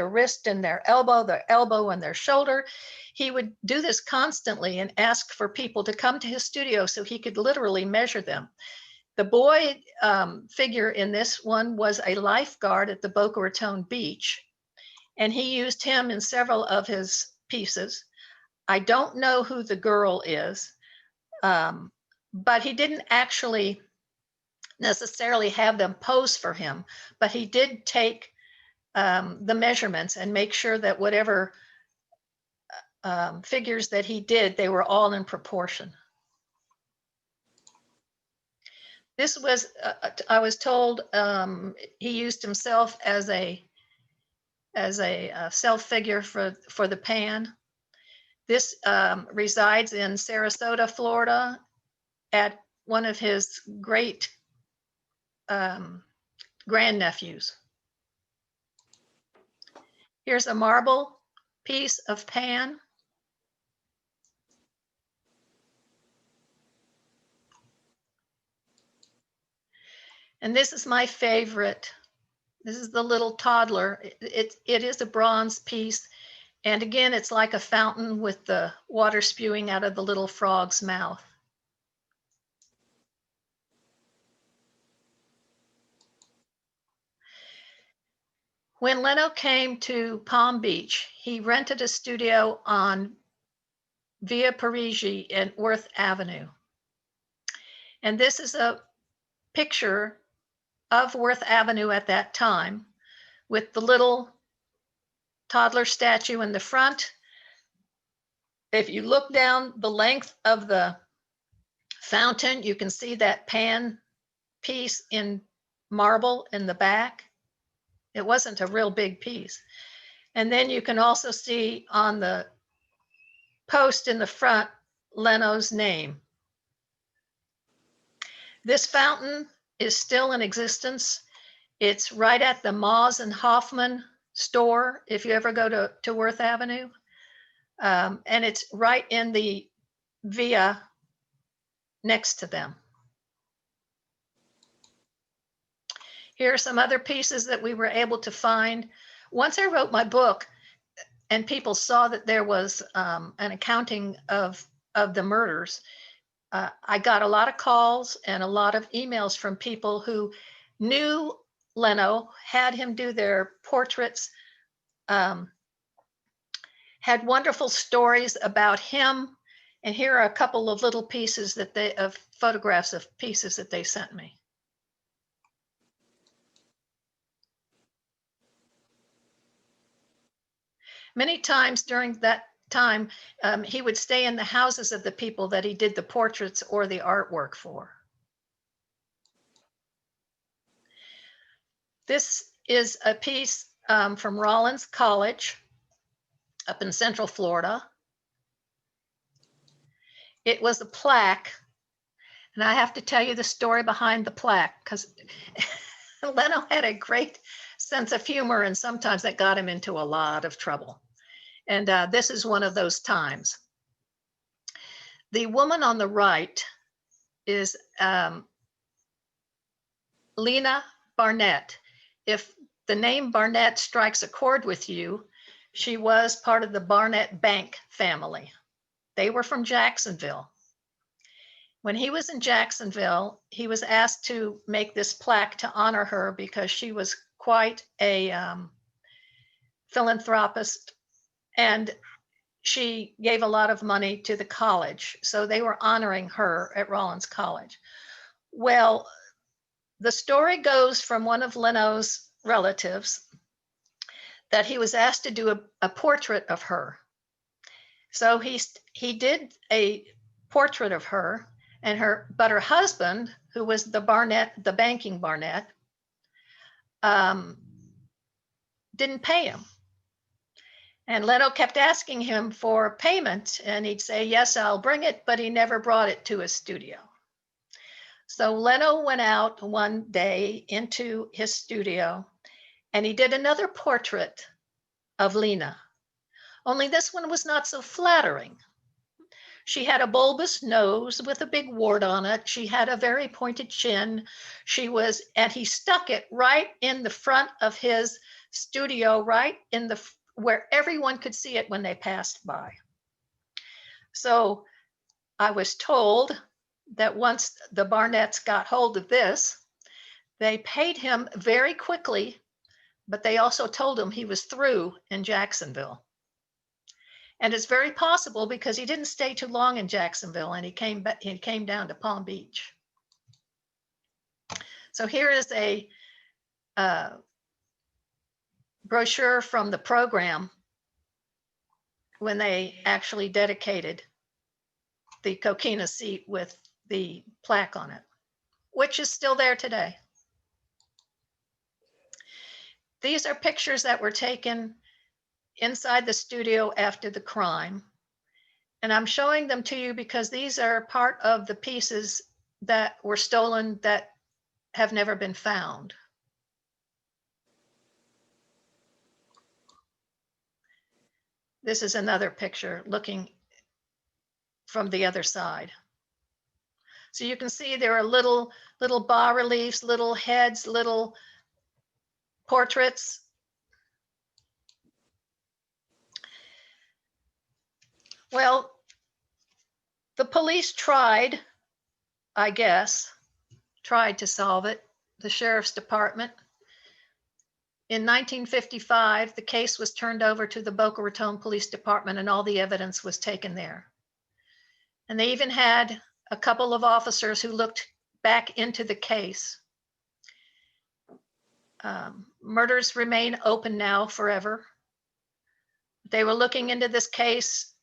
and their elbow and their shoulder. He would do this constantly and ask for people to come to his studio so he could literally measure them. The boy figure in this one was a lifeguard at the Boca Raton beach, and he used him in several of his pieces. I don't know who the girl is, but he didn't actually necessarily have them pose for him, but he did take the measurements and make sure that whatever figures that he did, they were all in proportion. This was, I was told, he used himself as a self figure for the pan. This resides in Sarasota, Florida, at one of his great grandnephews. Here's a marble piece of Pan. And this is my favorite. This is the little toddler. It is a bronze piece. And again, it's like a fountain with the water spewing out of the little frog's mouth. When Leno came to Palm Beach, he rented a studio on Via Parigi in Worth Avenue. And this is a picture of Worth Avenue at that time with the little toddler statue in the front. If you look down the length of the fountain, you can see that Pan piece in marble in the back. It wasn't a real big piece. And then you can also see on the post in the front, Leno's name. This fountain is still in existence. It's right at the Moss and Hoffman store, if you ever go to Worth Avenue. And it's right in the via next to them. Here are some other pieces that we were able to find. Once I wrote my book, and people saw that there was an accounting of the murders, I got a lot of calls and a lot of emails from people who knew Leno, had him do their portraits, had wonderful stories about him. And here are a couple of little pieces of photographs of pieces that they sent me. Many times during that time, he would stay in the houses of the people that he did the portraits or the artwork for. This is a piece from Rollins College up in Central Florida. It was a plaque, and I have to tell you the story behind the plaque because Leno had a great sense of humor, and sometimes that got him into a lot of trouble. And this is one of those times. The woman on the right is Lena Barnett. If the name Barnett strikes a chord with you, she was part of the Barnett Bank family. They were from Jacksonville. When he was in Jacksonville, he was asked to make this plaque to honor her because she was quite a philanthropist, and she gave a lot of money to the college. So they were honoring her at Rollins College. Well, the story goes from one of Leno's relatives that he was asked to do a portrait of her. So he did a portrait of her, but her husband, who was the banking Barnett, didn't pay him. And Leno kept asking him for payment, and he'd say, yes, I'll bring it, but he never brought it to his studio. So Leno went out one day into his studio, and he did another portrait of Lena. Only this one was not so flattering. She had a bulbous nose with a big wart on it. She had a very pointed chin. And he stuck it right in the front of his studio, right in where everyone could see it when they passed by. So I was told that once the Barnetts got hold of this, they paid him very quickly, but they also told him he was through in Jacksonville. And it's very possible because he didn't stay too long in Jacksonville, and he came down to Palm Beach. So here is a brochure from the program when they actually dedicated the coquina seat with the plaque on it, which is still there today. These are pictures that were taken inside the studio after the crime. And I'm showing them to you because these are part of the pieces that were stolen that have never been found. This is another picture looking from the other side. So you can see there are little bas reliefs, little heads, little portraits. Well, the police tried, I guess, tried to solve it, the sheriff's department. In 1955, the case was turned over to the Boca Raton Police Department, and all the evidence was taken there. And they even had a couple of officers who looked back into the case. Murders remain open now forever. They were looking into this case,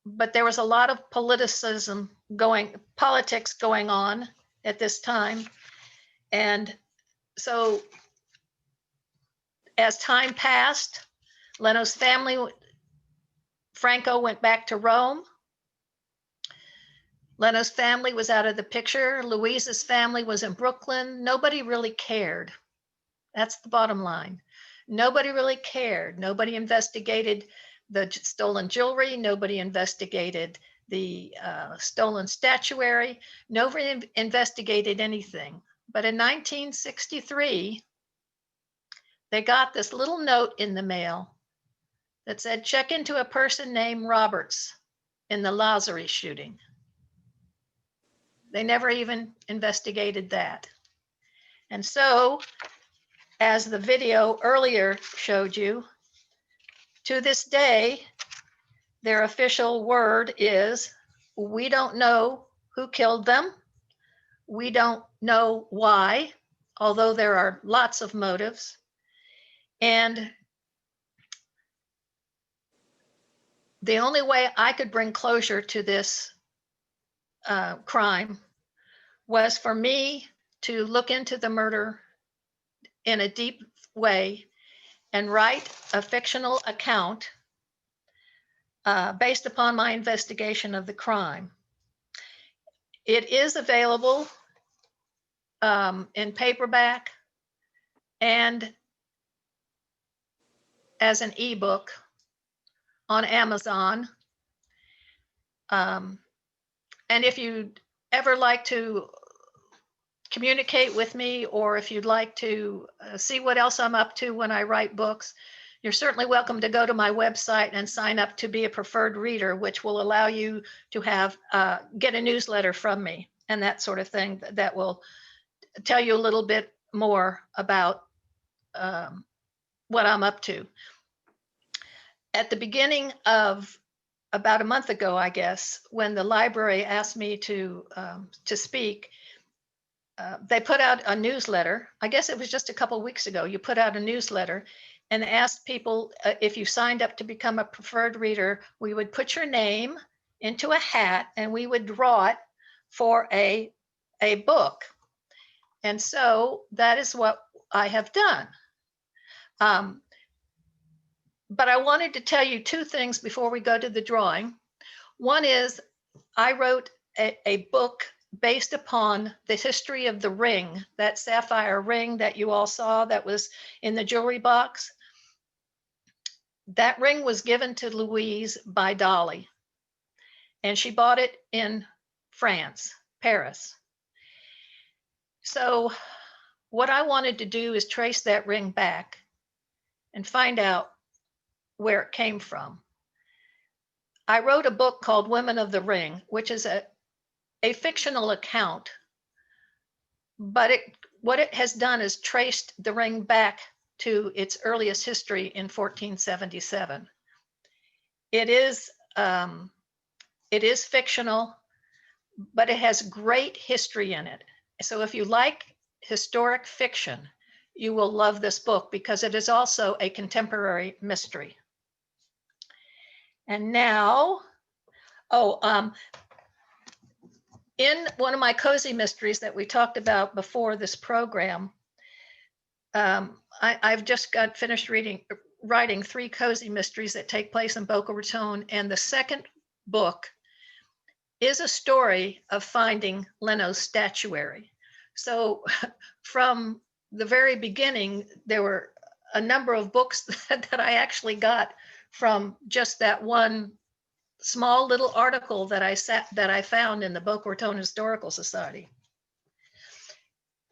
but there was a lot of politics going on at this time. And so as time passed, Leno's family, Franco, went back to Rome. Leno's family was out of the picture. Louise's family was in Brooklyn. Nobody really cared. That's the bottom line. Nobody really cared. Nobody investigated the stolen jewelry. Nobody investigated the stolen statuary. Nobody investigated anything. But in 1963, they got this little note in the mail that said, check into a person named Roberts in the Lazari shooting. They never even investigated that. And so, as the video earlier showed you, to this day, their official word is, we don't know who killed them. We don't know why, although there are lots of motives. And the only way I could bring closure to this crime was for me to look into the murder in a deep way and write a fictional account based upon my investigation of the crime. It is available in paperback and as an ebook on Amazon. And if you'd ever like to communicate with me, or if you'd like to see what else I'm up to when I write books, you're certainly welcome to go to my website and sign up to be a preferred reader, which will allow you to have get a newsletter from me and that sort of thing that will tell you a little bit more about what I'm up to. At the beginning of about a month ago, I guess, when the library asked me to speak, they put out a newsletter. I guess it was just a couple weeks ago. You put out a newsletter and asked people if you signed up to become a preferred reader, we would put your name into a hat and we would draw it for a book. And so that is what I have done. But I wanted to tell you two things before we go to the drawing. One is I wrote a book based upon the history of the ring, that sapphire ring that you all saw that was in the jewelry box. That ring was given to Louise by Dolly, and she bought it in France, Paris. So what I wanted to do is trace that ring back and find out where it came from. I wrote a book called Women of the Ring, which is a fictional account, but what it has done is traced the ring back to its earliest history in 1477. It is fictional, but it has great history in it. So if you like historic fiction, you will love this book because it is also a contemporary mystery. And now, in one of my cozy mysteries that we talked about before this program, I've just got finished writing 3 cozy mysteries that take place in Boca Raton, and the second book is a story of finding Leno's statuary. So from the very beginning, there were a number of books that I actually got from just that one small little article that I found in the Boca Raton Historical Society.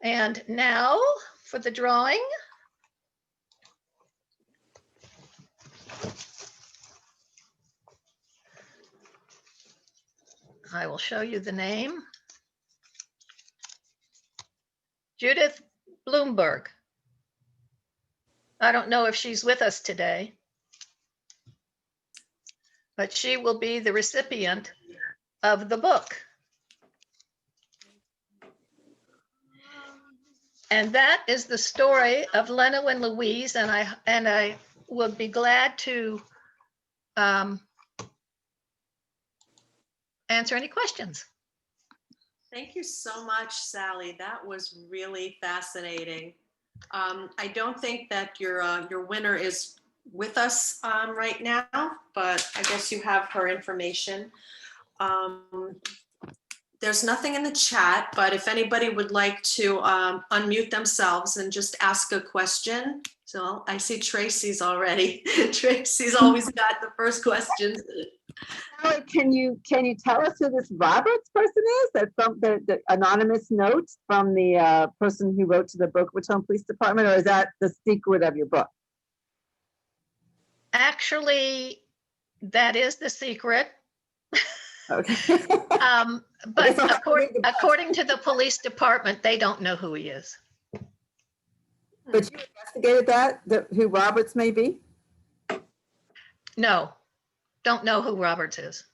And now for the drawing. I will show you the name. Judith Bloomberg. I don't know if she's with us today, but she will be the recipient of the book. And that is the story of Lena and Louise, and I would be glad to answer any questions. Thank you so much, Sally. That was really fascinating. I don't think that your winner is with us right now, but I guess you have her information. There's nothing in the chat, but if anybody would like to unmute themselves and just ask a question. So I see Tracy's already. Tracy's always got the first questions. Can you tell us who this Roberts person is? That's from the anonymous note from the person who wrote to the Boca Raton Police Department, or is that the secret of your book? Actually, that is the secret. Okay. But I'll have to read the book. according to the police department, they don't know who he is. But you investigated that, who Roberts may be? No, don't know who Roberts is.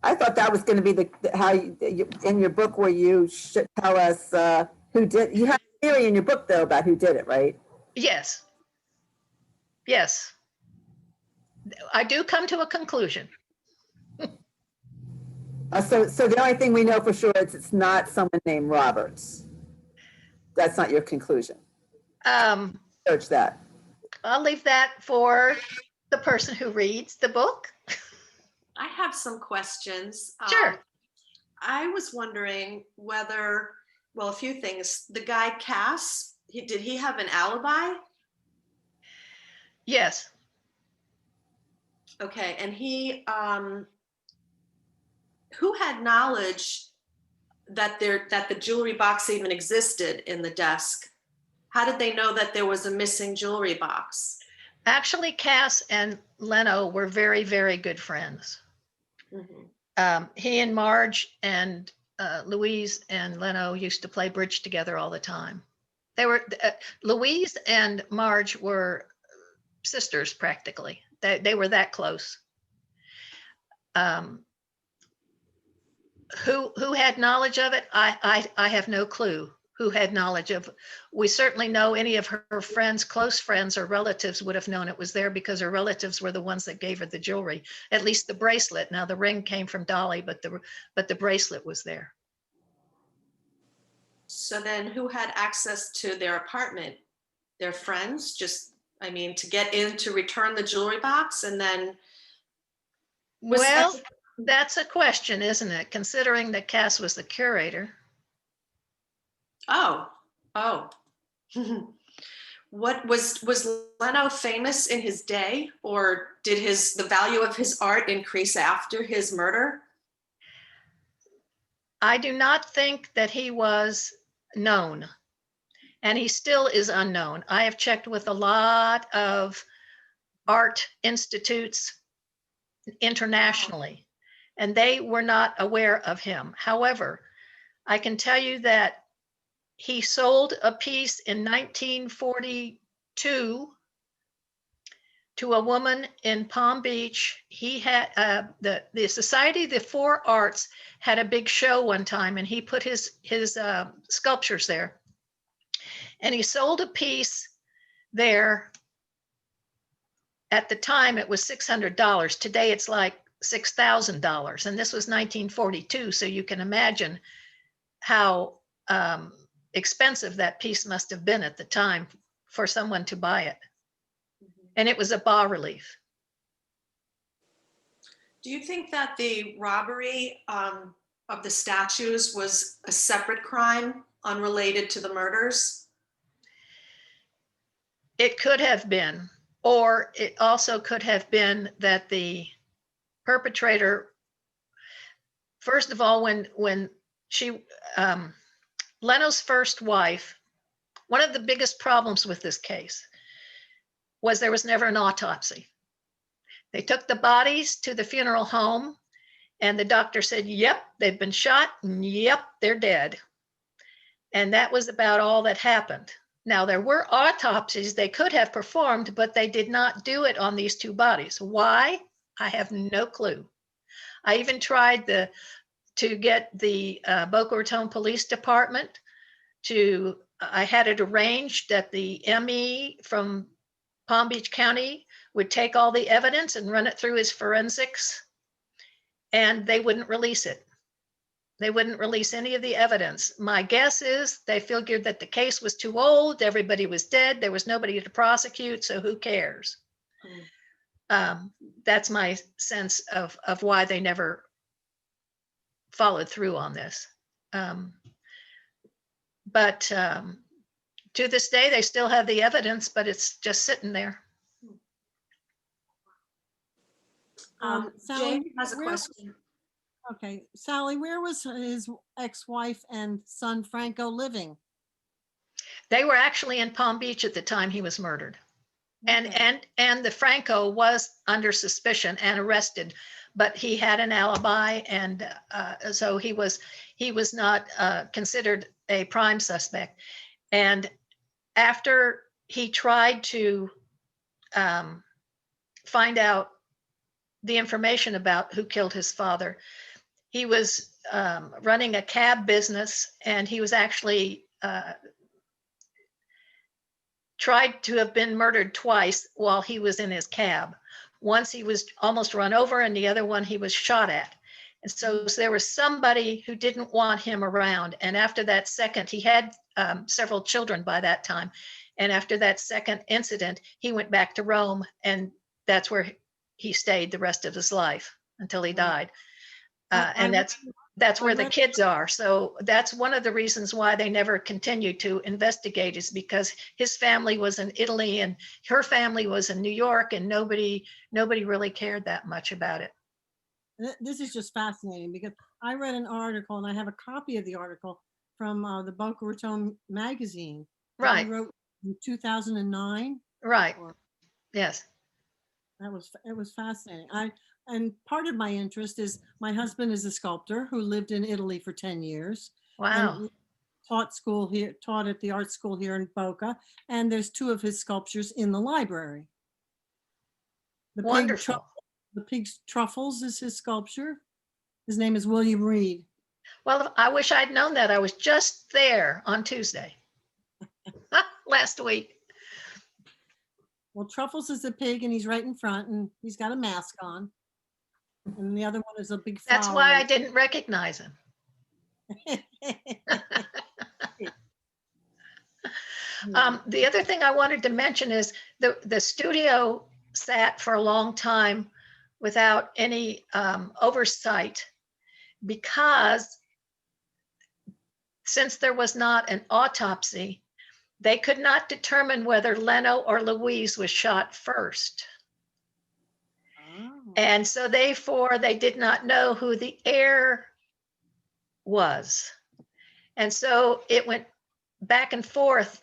I thought that was going to be how in your book where you should tell us who did. You have a theory in your book though about who did it, right? Yes. Yes. I do come to a conclusion. So the only thing we know for sure is it's not someone named Roberts. That's not your conclusion. Search that. I'll leave that for the person who reads the book. I have some questions. Sure. I was wondering whether, well, a few things. The guy Cass, did he have an alibi? Yes. Okay, and he, who had knowledge that the jewelry box even existed in the desk? How did they know that there was a missing jewelry box? Actually, Cass and Leno were very, very good friends. Mhm. He and Marge and Louise and Leno used to play bridge together all the time. They were Louise and Marge were sisters practically. They were that close. Who had knowledge of it? I have no clue who had knowledge of. We certainly know any of her friends, close friends or relatives would have known it was there because her relatives were the ones that gave her the jewelry, at least the bracelet. Now the ring came from Dolly, but the bracelet was there. So then who had access to their apartment? Their friends? Just, I mean, to get in to return the jewelry box and then. Well, that's a question, isn't it? Considering that Cass was the curator. Oh. What was Leno famous in his day, or did the value of his art increase after his murder? I do not think that he was known, and he still is unknown. I have checked with a lot of art institutes internationally, and they were not aware of him. However, I can tell you that he sold a piece in 1942 to a woman in Palm Beach. He had the Society of the Four Arts had a big show one time, and he put his sculptures there. And he sold a piece there. At the time, it was $600. Today, it's like $6,000. And this was 1942. So you can imagine how expensive that piece must have been at the time for someone to buy it. And it was a bas relief. Do you think that the robbery of the statues was a separate crime unrelated to the murders? It could have been, or it also could have been that the perpetrator, first of all, when she, Leno's first wife, one of the biggest problems with this case was there was never an autopsy. They took the bodies to the funeral home and the doctor said, yep, they've been shot, and yep, they're dead. And that was about all that happened. Now, there were autopsies they could have performed, but they did not do it on these two bodies. Why? I have no clue. I even tried to get the Boca Raton Police Department I had it arranged that the ME from Palm Beach County would take all the evidence and run it through his forensics, and they wouldn't release it. They wouldn't release any of the evidence. My guess is they figured that the case was too old, everybody was dead, there was nobody to prosecute, so who cares? That's my sense of why they never followed through on this. But to this day, they still have the evidence, but it's just sitting there. Sally, Jane has a question. okay, Sally, where was his ex-wife and son Franco living? They were actually in Palm Beach at the time he was murdered. And the Franco was under suspicion and arrested, but he had an alibi, and so he was not considered a prime suspect. And after he tried to find out the information about who killed his father, he was running a cab business, and he was actually tried to have been murdered twice while he was in his cab. Once he was almost run over, and the other one he was shot at. And so there was somebody who didn't want him around. And after that second, he had several children by that time. And after that second incident, he went back to Rome, and that's where he stayed the rest of his life until he died. And that's where the kids are. So that's one of the reasons why they never continued to investigate, is because his family was in Italy and her family was in New York, and nobody really cared that much about it. This is just fascinating because I read an article, and I have a copy of the article from the Boca Raton magazine. That he Right. wrote in 2009. Right. Yes. It was fascinating. And part of my interest is my husband is a sculptor who lived in Italy for 10 years. Wow. And taught at the art school here in Boca. And there's 2 of his sculptures in the library. Wonderful. The pig's truffles is his sculpture. His name is William Reed. Well, I wish I'd known that. I was just there on Tuesday last week. Well, Truffles is a pig, and he's right in front, and he's got a mask on. And the other one is a big flower. That's why I didn't recognize him. The other thing I wanted to mention is the studio sat for a long time without any oversight, because since there was not an autopsy, they could not determine whether Leno or Louise was shot first. Oh. And so therefore they did not know who the heir was. And so it went back and forth,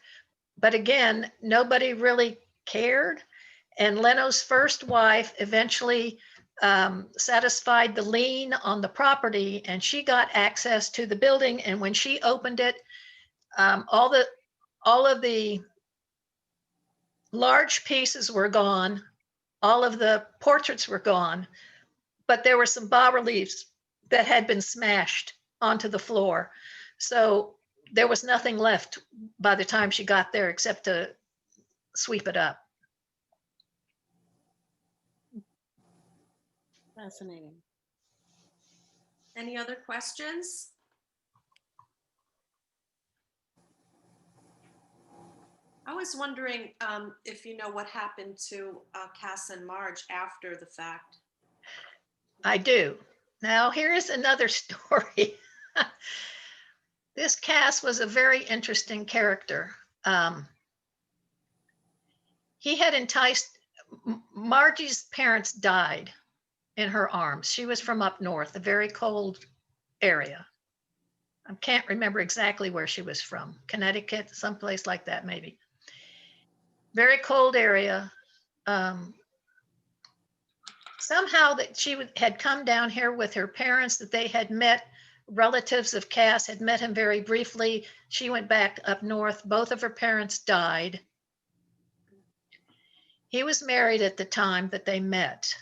but again, nobody really cared. And Leno's first wife eventually satisfied the lien on the property, and she got access to the building. And when she opened it, all of the large pieces were gone. All of the portraits were gone, but there were some bas-reliefs that had been smashed onto the floor. So there was nothing left by the time she got there except to sweep it up. Fascinating. Any other questions? I was wondering if you know what happened to Cass and Marge after the fact. I do. Now, here's another story. This Cass was a very interesting character. He had enticed, Margie's parents died in her arms. She was from up north, a very cold area. I can't remember exactly where she was from, Connecticut, someplace like that, maybe. Very cold area. Somehow that she had come down here with her parents, that they had met relatives of Cass, had met him very briefly. She went back up north. Both of her parents died. He was married at the time that they met.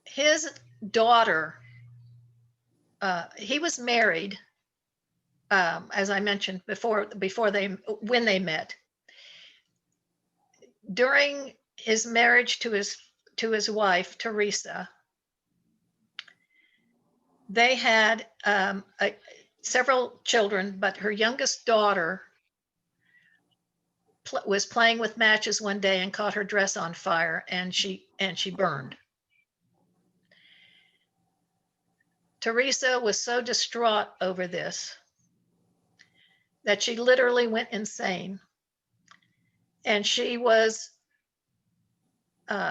His daughter, he was married, as I mentioned when they met. During his marriage to his wife, Teresa, they had several children, but her youngest daughter was playing with matches one day and caught her dress on fire, and she burned. Teresa was so distraught over this that she literally went insane, and she was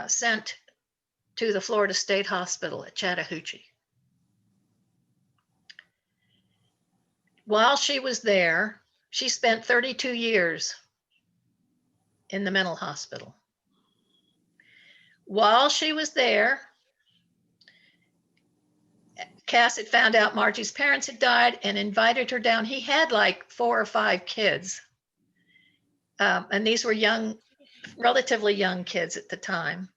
sent to the Florida State Hospital at Chattahoochee. While she was there, she spent 32 years in the mental hospital. While she was there, Cass had found out Margie's parents had died and invited her down. He had like 4 or 5 kids. And these were young, relatively young kids at the time.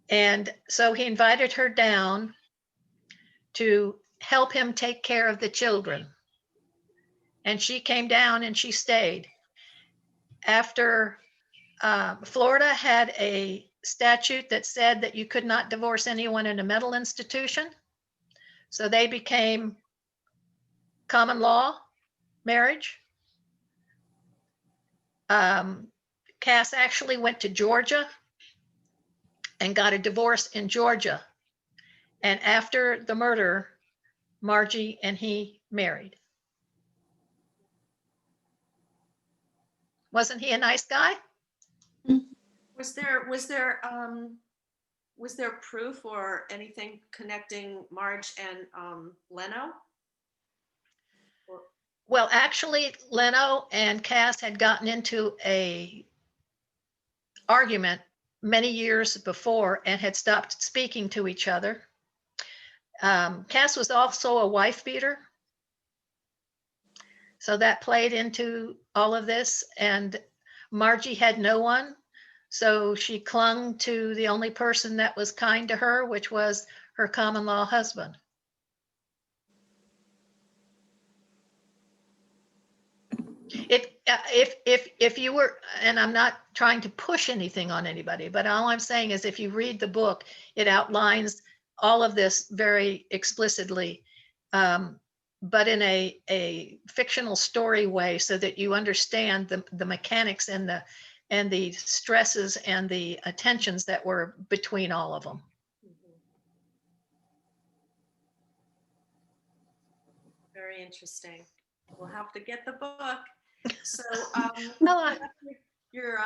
And so he invited her down to help him take care of the children. And she came down and she stayed. After Florida had a statute that said that you could not divorce anyone in a mental institution. So they became common law marriage. Cass actually went to Georgia and got a divorce in Georgia. And after the murder, Margie and he married. Wasn't he a nice guy? Was there proof or anything connecting Marge and Leno? Well, actually, Leno and Cass had gotten into a argument many years before and had stopped speaking to each other. Cass was also a wife beater. So that played into all of this. And Margie had no one. So she clung to the only person that was kind to her, which was her common law husband. If you were, and I'm not trying to push anything on anybody, but all I'm saying is if you read the book, it outlines all of this very explicitly, but in a fictional story way, so that you understand the mechanics and the stresses and the tensions that were between all of them. Very interesting. We'll have to get the book. So your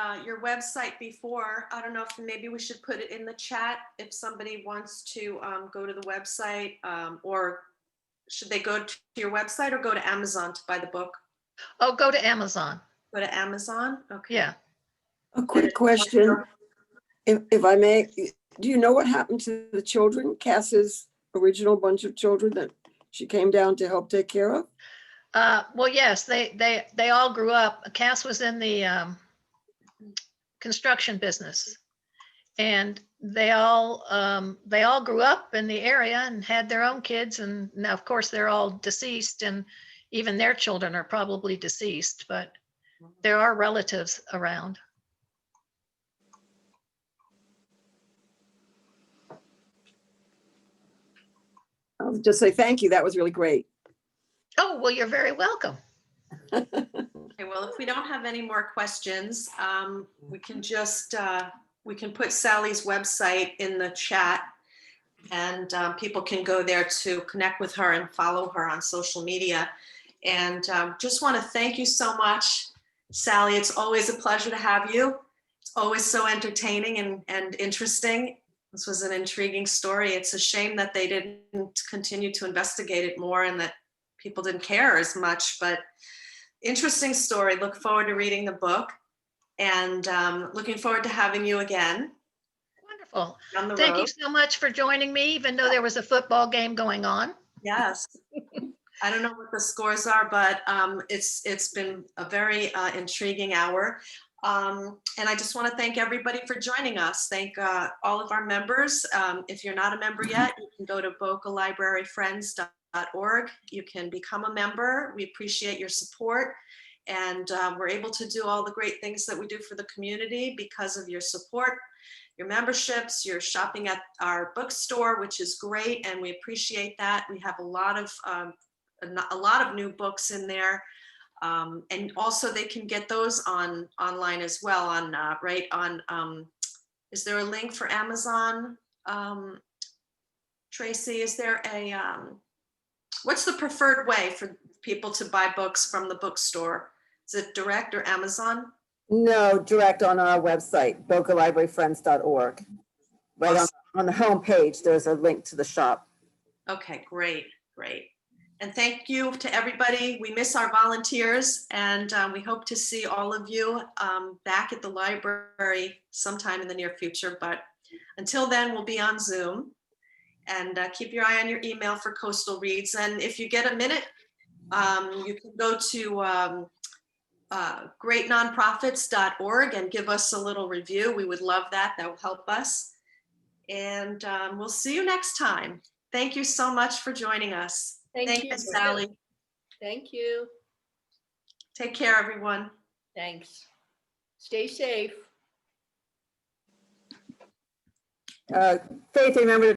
website before, I don't know if maybe we should put it in the chat if somebody wants to go to the website, or should they go to your website or go to Amazon to buy the book? Oh, go to Amazon. Go to Amazon? Okay. Yeah. A quick question, if I may. Do you know what happened to the children, Cass's original bunch of children that she came down to help take care of? Well, yes, they all grew up. Cass was in the construction business, and they all grew up in the area and had their own kids. And now, of course, they're all deceased, and even their children are probably deceased, but there are relatives around. I'll just say thank you. That was really great. Oh, well, you're very welcome. Okay, well, if we don't have any more questions, we can just, we can put Sally's website in the chat, and people can go there to connect with her and follow her on social media. And just want to thank you so much, Sally. It's always a pleasure to have you. It's always so entertaining and interesting. This was an intriguing story. It's a shame that they didn't continue to investigate it more and that people didn't care as much, but interesting story. Look forward to reading the book, and looking forward to having you again. Wonderful. On the Thank road. you so much for joining me, even though there was a football game going on. Yes. I don't know what the scores are, but it's been a very intriguing hour. And I just want to thank everybody for joining us. Thank all of our members. If you're not a member yet, you can go to bocalibraryfriends.org. You can become a member. We appreciate your support. And we're able to do all the great things that we do for the community because of your support, your memberships, your shopping at our bookstore, which is great. And we appreciate that. We have a lot of new books in there. And also they can get those online as well on is there a link for Amazon? Tracy, is there a, what's the preferred way for people to buy books from the bookstore? Is it direct or Amazon? No, direct on our website, bocalibraryfriends.org. Right Awesome. on the home page, there's a link to the shop. Okay, great. And thank you to everybody. We miss our volunteers, and we hope to see all of you back at the library sometime in the near future. But until then, we'll be on Zoom. And keep your eye on your email for Coastal Reads. And if you get a minute, you can go to greatnonprofits.org and give us a little review. We would love that. That will help us. And we'll see you next time. Thank you so much for joining us. Thank you, Sally. Thank you. Take care, everyone. Thanks. Stay safe. Faith, remember to